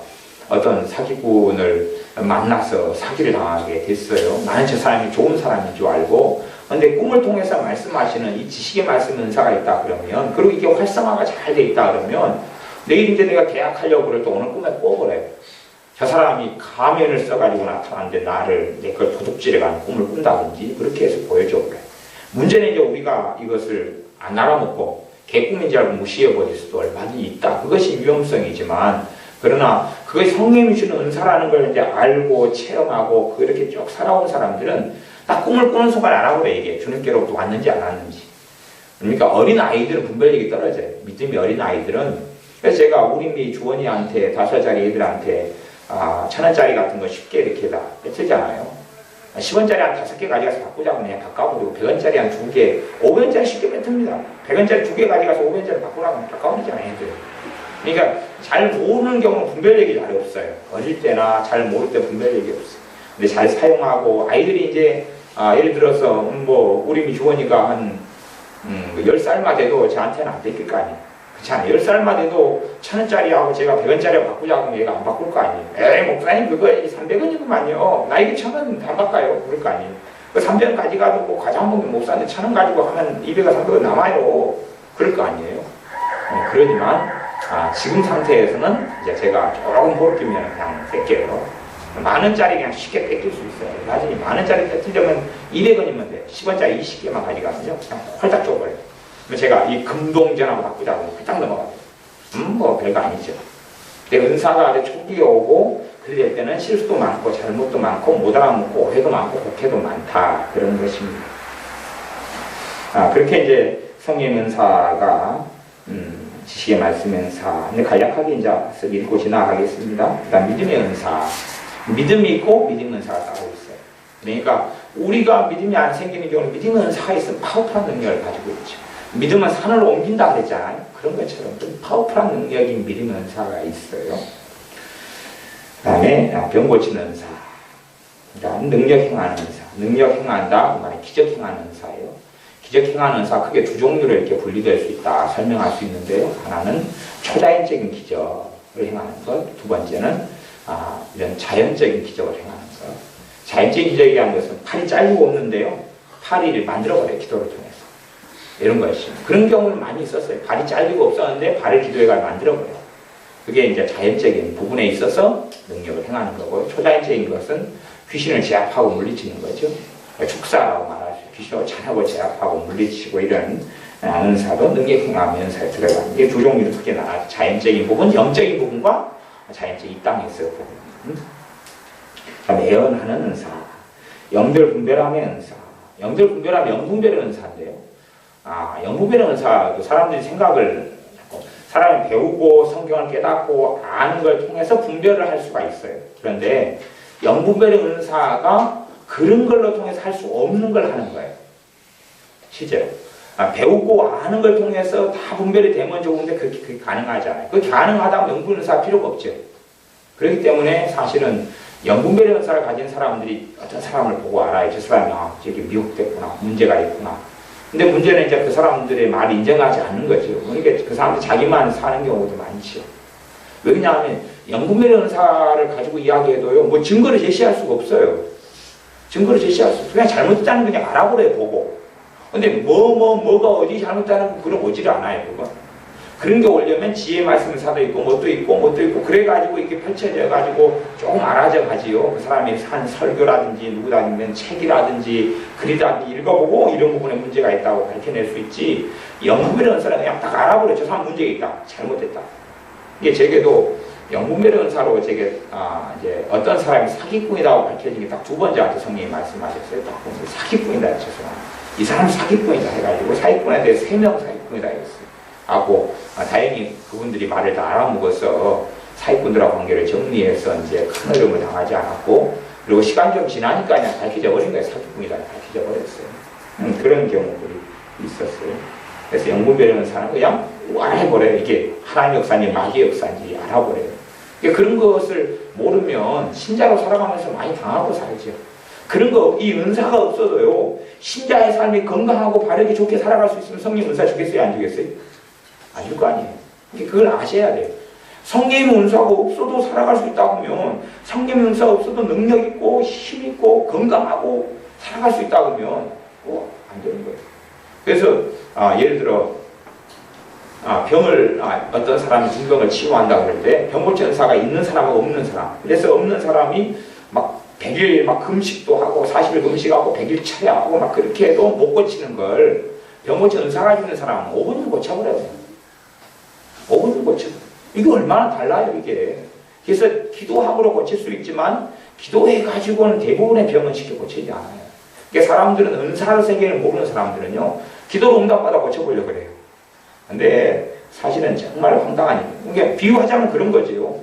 어떤 사기꾼을 만나서 사기를 당하게 됐어요. 나는 저 사람이 좋은 사람인 줄 알고 근데 꿈을 통해서 말씀하시는 이 지식의 말씀 은사가 있다 그러면 그리고 이게 활성화가 잘 돼 있다 그러면 내일 이제 내가 계약하려고 그럴 때 오늘 꿈에 꿔버려요. 저 사람이 가면을 써가지고 나타나는데 나를 내 걸 도둑질해가는 꿈을 꾼다든지 그렇게 해서 보여줘버려요. 문제는 이제 우리가 이것을 안 알아먹고 개꿈인 줄 알고 무시해버릴 수도 얼마든지 있다. 그것이 위험성이지만 그러나 그것이 성령이 주는 은사라는 걸 이제 알고 체험하고 그렇게 쭉 살아온 사람들은 딱 꿈을 꾸는 순간 알아버려요. 이게 주님께로부터 왔는지 안 왔는지. 그러니까 어린 아이들은 분별력이 떨어져요. 믿음이 어린 아이들은. 그래서 제가 우리 주원이한테 5살짜리 애들한테 1,000원짜리 같은 거 쉽게 이렇게 다 뺏으잖아요. 10원짜리 한 5개 가져가서 바꾸자고 그냥 바꿔버리고 100원짜리 한 2개, 500원짜리 쉽게 뱉습니다. 100원짜리 2개 가져가서 500원짜리 바꾸라고 하면 바꿔버리잖아요. 애들. 그러니까 잘 모르는 경우는 분별력이 잘 없어요. 어릴 때나 잘 모를 때 분별력이 없어요. 근데 잘 사용하고 아이들이 이제 예를 들어서 우리 주원이가 한 10살만 돼도 저한테는 안 뺏길 거 아니에요. 그렇잖아요. 10살만 돼도 1,000원짜리하고 제가 100원짜리 바꾸자고 하면 얘가 안 바꿀 거 아니에요. 에이 목사님 그거 300원이구만요. 나 이게 1,000원 안 바꿔요. 그럴 거 아니에요. 그 300원 가져가도 뭐 과자 한 봉지 못 사는데 1,000원 가지고 하면 200원 300원 남아요. 그럴 거 아니에요. 그러지만 지금 상태에서는 이제 제가 조금 홀끼면 그냥 뺄게요. 만원짜리 그냥 쉽게 뺏길 수 있어요. 나중에 만원짜리 뺏으려면 200원이면 돼. 10원짜리 20개만 가져가면요. 그냥 홀딱 줘버려요. 제가 이 금동전하고 바꾸자고 홀딱 넘어가요. 뭐 별거 아니죠. 근데 은사가 초기에 오고 그럴 때는 실수도 많고 잘못도 많고 못 알아먹고 오해도 많고 곡해도 많다. 그런 것입니다. 그렇게 이제 성령 은사가 지식의 말씀 은사. 근데 간략하게 이제 읽고 지나가겠습니다. 그다음 믿음의 은사. 믿음이 있고 믿음 은사가 따로 있어요. 그러니까 우리가 믿음이 안 생기는 경우는 믿음의 은사가 있으면 파워풀한 능력을 가지고 있죠. 믿음은 산을 옮긴다 그랬잖아요. 그런 것처럼 좀 파워풀한 능력인 믿음의 은사가 있어요. 그 다음에 병 고치는 은사. 그다음 능력 행하는 은사. 능력 행한다. 그 말은 기적 행하는 은사예요. 기적 행하는 은사 크게 두 종류로 이렇게 분리될 수 있다. 설명할 수 있는데요. 하나는 초자연적인 기적을 행하는 것. 두 번째는 이런 자연적인 기적을 행하는 것. 자연적인 기적이라는 것은 팔이 잘리고 없는데요. 팔을 만들어버려요. 기도를 통해서. 이런 것이. 그런 경우는 많이 있었어요. 발이 잘리고 없었는데 발을 기도회가 만들어버려요. 그게 이제 자연적인 부분에 있어서 능력을 행하는 거고요. 초자연적인 것은 귀신을 제압하고 물리치는 거죠. 축사라고 말하죠. 귀신을 찬하고 제압하고 물리치고 이런 은사도 능력 행함 은사에 들어가는 게 두 종류로 크게 나눠요. 자연적인 부분, 영적인 부분과 자연적인 이 땅에서 부분. 그다음에 예언하는 은사, 영들 분별함의 은사. 영들 분별함, 영분별의 은사인데요. 영분별의 은사도 사람들이 생각을 사람이 배우고 성경을 깨닫고 아는 걸 통해서 분별을 할 수가 있어요. 그런데 영분별의 은사가 그런 걸로 통해서 할 수 없는 걸 하는 거예요. 실제로. 배우고 아는 걸 통해서 다 분별이 되면 좋은데 그게 가능하지 않아요. 그게 가능하다면 영분별 은사가 필요가 없죠. 그렇기 때문에 사실은 영분별의 은사를 가진 사람들이 어떤 사람을 보고 알아요. 저 사람이 저기 미혹됐구나, 문제가 있구나. 근데 문제는 이제 그 사람들의 말을 인정하지 않는 거죠. 그러니까 그 사람들 자기만 사는 경우도 많죠. 왜냐하면 영분별의 은사를 가지고 이야기해도요, 뭐 증거를 제시할 수가 없어요. 증거를 제시할 수 없어요. 그냥 잘못했다는 거 그냥 알아보래요, 보고. 근데 뭐가 어디 잘못했다는 거 그런 오지를 않아요, 그거. 그런 게 오려면 지혜 말씀 사도 있고, 뭣도 있고, 그래가지고 이렇게 펼쳐져가지고 조금 알아져 가지요. 그 사람이 한 설교라든지, 누구라든지, 책이라든지, 글이라든지 읽어보고 이런 부분에 문제가 있다고 밝혀낼 수 있지. 영분별의 은사는 그냥 딱 알아보래. 저 사람 문제가 있다. 잘못됐다. 이게 제게도 영분별의 은사로 제게, 이제 어떤 사람이 사기꾼이라고 밝혀진 게 딱 두 번째한테 성령이 말씀하셨어요. 딱 보면 사기꾼이다. 저 사람. 이 사람 사기꾼이다 해가지고 사기꾼에 대해 3명 사기꾼이다 했어요. 하고 다행히 그분들이 말을 다 알아먹어서 사기꾼들하고 관계를 정리해서 이제 큰 어려움을 당하지 않았고, 그리고 시간 좀 지나니까 그냥 밝혀져 버린 거예요. 사기꾼이다 밝혀져 버렸어요. 그런 경우들이 있었어요. 그래서 영분별의 은사는 그냥 알아버려요. 이게 하나님 역사인지 마귀의 역사인지 알아버려요. 그러니까 그런 것을 모르면 신자로 살아가면서 많이 당하고 살죠. 그런 거, 이 은사가 없어도요, 신자의 삶이 건강하고 바르게 좋게 살아갈 수 있으면 성령 은사 주겠어요? 안 주겠어요? 안 줄 거 아니에요. 그걸 아셔야 돼요. 성령 은사가 없어도 살아갈 수 있다고 하면, 성령 은사가 없어도 능력 있고, 힘 있고, 건강하고 살아갈 수 있다고 하면, 안 되는 거예요. 그래서, 예를 들어, 병을, 어떤 사람이 중병을 치유한다 그럴 때, 병고치 은사가 있는 사람하고 없는 사람. 그래서 없는 사람이 막 100일 막 금식도 하고 40일 금식하고 100일 철야하고 막 그렇게 해도 못 고치는 걸 병고치 은사가 있는 사람은 5분이면 고쳐버려요. 5분이면 고쳐버려요. 이게 얼마나 달라요, 이게. 그래서 기도함으로 고칠 수 있지만 기도해가지고는 대부분의 병은 쉽게 고치지 않아요. 그러니까 사람들은 은사의 세계를 모르는 사람들은요, 기도로 응답받아 고쳐보려고 그래요. 근데 사실은 정말 황당한 일이에요. 그러니까 비유하자면 그런 거죠.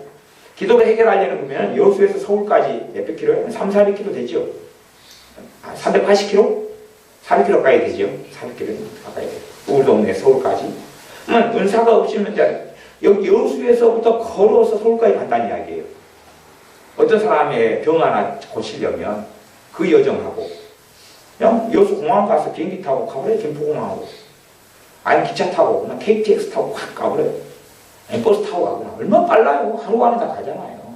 기도를 해결하려는 거면 여수에서 서울까지 몇백 킬로예요? 300~400km 되죠? 380km? 400km 가까이 되죠? 400km 가까이 돼요. 우리 동네 서울까지. 은사가 없으면 이제 여기 여수에서부터 걸어서 서울까지 간다는 이야기예요. 어떤 사람의 병 하나 고치려면 그 여정하고, 그냥 여수 공항 가서 비행기 타고 가버려요. 김포공항하고. 아니면 기차 타고, 그냥 KTX 타고 확 가버려요. 버스 타고 가거나. 얼마나 빨라요. 하루 안에 다 가잖아요.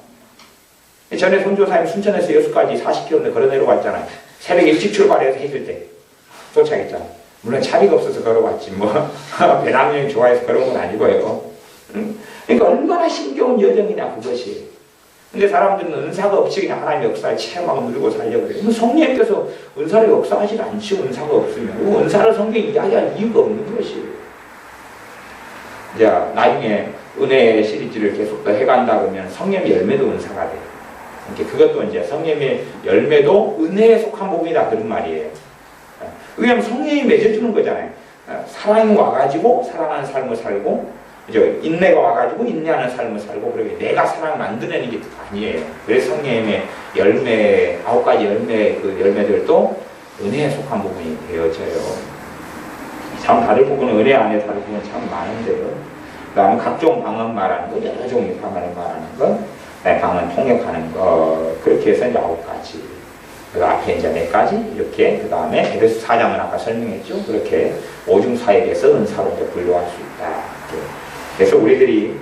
전에 선교사님 순천에서 여수까지 40km 걸어 내려갔잖아요. 새벽 일찍 출발해서 해질 때 도착했잖아요. 물론 차비가 없어서 걸어왔지 뭐 배낭여행 좋아해서 걸어온 건 아니고요. 그러니까 얼마나 힘겨운 여정이냐 그것이. 근데 사람들은 은사가 없이 그냥 하나님의 역사를 체험하고 누리고 살려고 그래요. 성령님께서 은사를 역사하지 않지. 은사가 없으면 은사를 성경에 이야기할 이유가 없는 것이에요. 자, 나중에 은혜 시리즈를 계속 더 해간다 그러면 성령의 열매도 은사가 돼요. 그것도 이제 성령의 열매도 은혜에 속한 부분이다 그런 말이에요. 왜냐하면 성령이 맺어주는 거잖아요. 사랑이 와가지고 사랑하는 삶을 살고, 이제 인내가 와가지고 인내하는 삶을 살고, 그러게 내가 사랑 만들어내는 게 아니에요. 그래서 성령의 열매, 9가지 열매, 그 열매들도 은혜에 속한 부분이 되어져요. 참 다른 부분은 은혜 안에 다른 부분은 참 많은데요. 그 다음에 각종 방언 말하는 거, 여러 종의 방언을 말하는 거, 방언 통역하는 거, 그렇게 해서 이제 9가지. 그 앞에 이제 4가지, 이렇게, 그 다음에 에베소 4장은 아까 설명했죠. 그렇게 오중사역에서 은사로 이제 분류할 수 있다. 이렇게. 그래서 우리들이,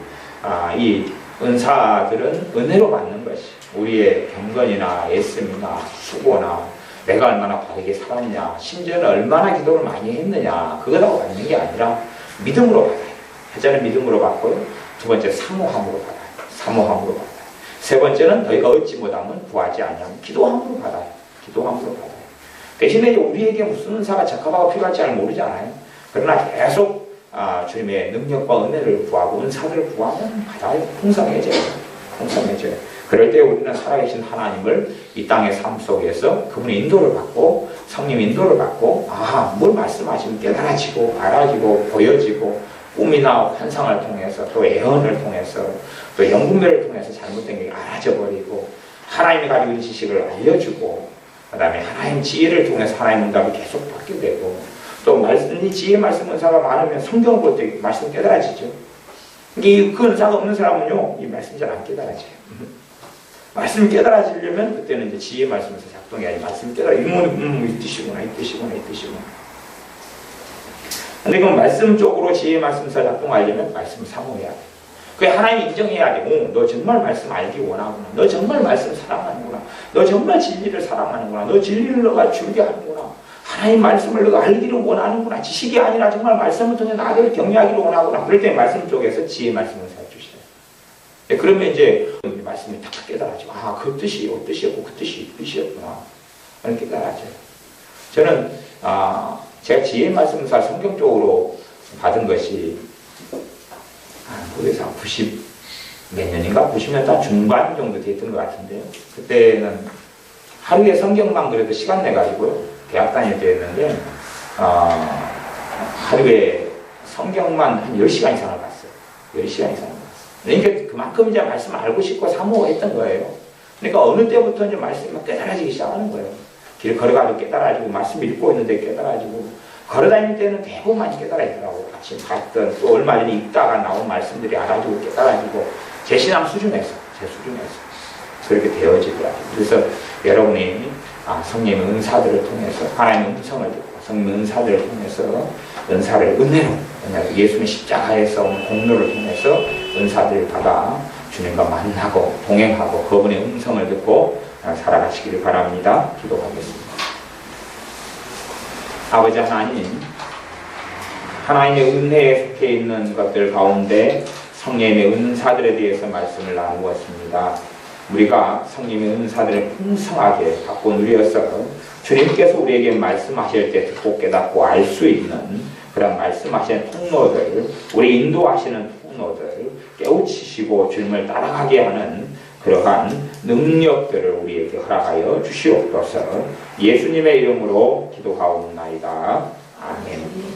이 은사들은 은혜로 받는 것이, 우리의 경건이나 애씀이나 수고나 내가 얼마나 바르게 살았냐, 심지어는 얼마나 기도를 많이 했느냐, 그거라고 받는 게 아니라 믿음으로 받아요. 하자는 믿음으로 받고요. 두 번째 사모함으로 받아요. 사모함으로 받아요. 세 번째는 너희가 얻지 못하면 구하지 아니하면 기도함으로 받아요. 기도함으로 받아요. 대신에 우리에게 무슨 은사가 적합하고 필요할지 잘 모르잖아요. 그러나 계속 주님의 능력과 은혜를 구하고 은사들을 구하면 받아요. 풍성해져요. 풍성해져요. 그럴 때 우리는 살아계신 하나님을 이 땅의 삶 속에서 그분의 인도를 받고, 성령 인도를 받고, 뭘 말씀하시면 깨달아지고 알아지고 보여지고, 꿈이나 환상을 통해서 또 예언을 통해서 또 영분별을 통해서 잘못된 게 알아져 버리고, 하나님이 가지고 있는 지식을 알려주고, 그 다음에 하나님 지혜를 통해서 하나님 응답이 계속 받게 되고, 또 이 지혜 말씀 은사가 많으면 성경을 볼 때 말씀 깨달아지죠. 그 은사가 없는 사람은요, 이 말씀 잘 안 깨달아져요. 말씀이 깨달아지려면 그때는 이제 지혜 말씀에서 작동이 아니라 말씀이 깨달아 이 뜻이구나, 이 뜻이구나, 이 뜻이구나. 근데 그럼 말씀 쪽으로 지혜 말씀에서 작동하려면 말씀을 사모해야 돼. 그게 하나님이 인정해야 돼. 너 정말 말씀 알기 원하구나. 너 정말 말씀 사랑하는구나. 너 정말 진리를 사랑하는구나. 너 진리를 너가 줄게 하는구나. 하나님 말씀을 너가 알기를 원하는구나. 지식이 아니라 정말 말씀을 통해 나를 경외하기를 원하구나. 그럴 때 말씀 쪽에서 지혜 말씀을 사주시래요. 그러면 이제 말씀이 딱 깨달아지고, 그 뜻이 이 뜻이었고 그 뜻이 이 뜻이었구나. 이렇게 깨달아져요. 저는 제가 지혜 말씀을 성경적으로 받은 것이 그래서 90 몇 년인가? 90년대 중반 정도 됐던 것 같은데요. 그때는 하루에 성경만 그래도 시간 내가지고요. 대학 다닐 때였는데, 하루에 성경만 한 10시간 이상을 봤어요. 10시간 이상을 봤어요. 그러니까 그만큼 이제 말씀을 알고 싶고 사모했던 거예요. 그러니까 어느 때부터 이제 말씀이 깨달아지기 시작하는 거예요. 길 걸어가지고 깨달아지고, 말씀 읽고 있는데 깨달아지고, 걸어다닐 때는 대부분 많이 깨달아지더라고요. 같이 봤던, 또 얼마 전에 읽다가 나온 말씀들이 알아지고 깨달아지고, 제 신앙 수준에서, 제 수준에서 그렇게 되어지더라고요. 그래서 여러분이 성령의 은사들을 통해서 하나님의 음성을 듣고 성령의 은사들을 통해서 은사를 은혜로 예수님의 십자가에서 온 공로를 통해서 은사들을 받아 주님과 만나고 동행하고 그분의 음성을 듣고 살아가시기를 바랍니다. 기도하겠습니다. 아버지 하나님, 하나님의 은혜에 속해 있는 것들 가운데 성령의 은사들에 대해서 말씀을 나누었습니다. 우리가 성령의 은사들을 풍성하게 갖고 누려서 주님께서 우리에게 말씀하실 때 듣고 깨닫고 알 수 있는 그런 말씀하시는 통로들, 우리 인도하시는 통로들 깨우치시고 주님을 따라가게 하는 그러한 능력들을 우리에게 허락하여 주시옵소서. 예수님의 이름으로 기도하옵나이다. 아멘.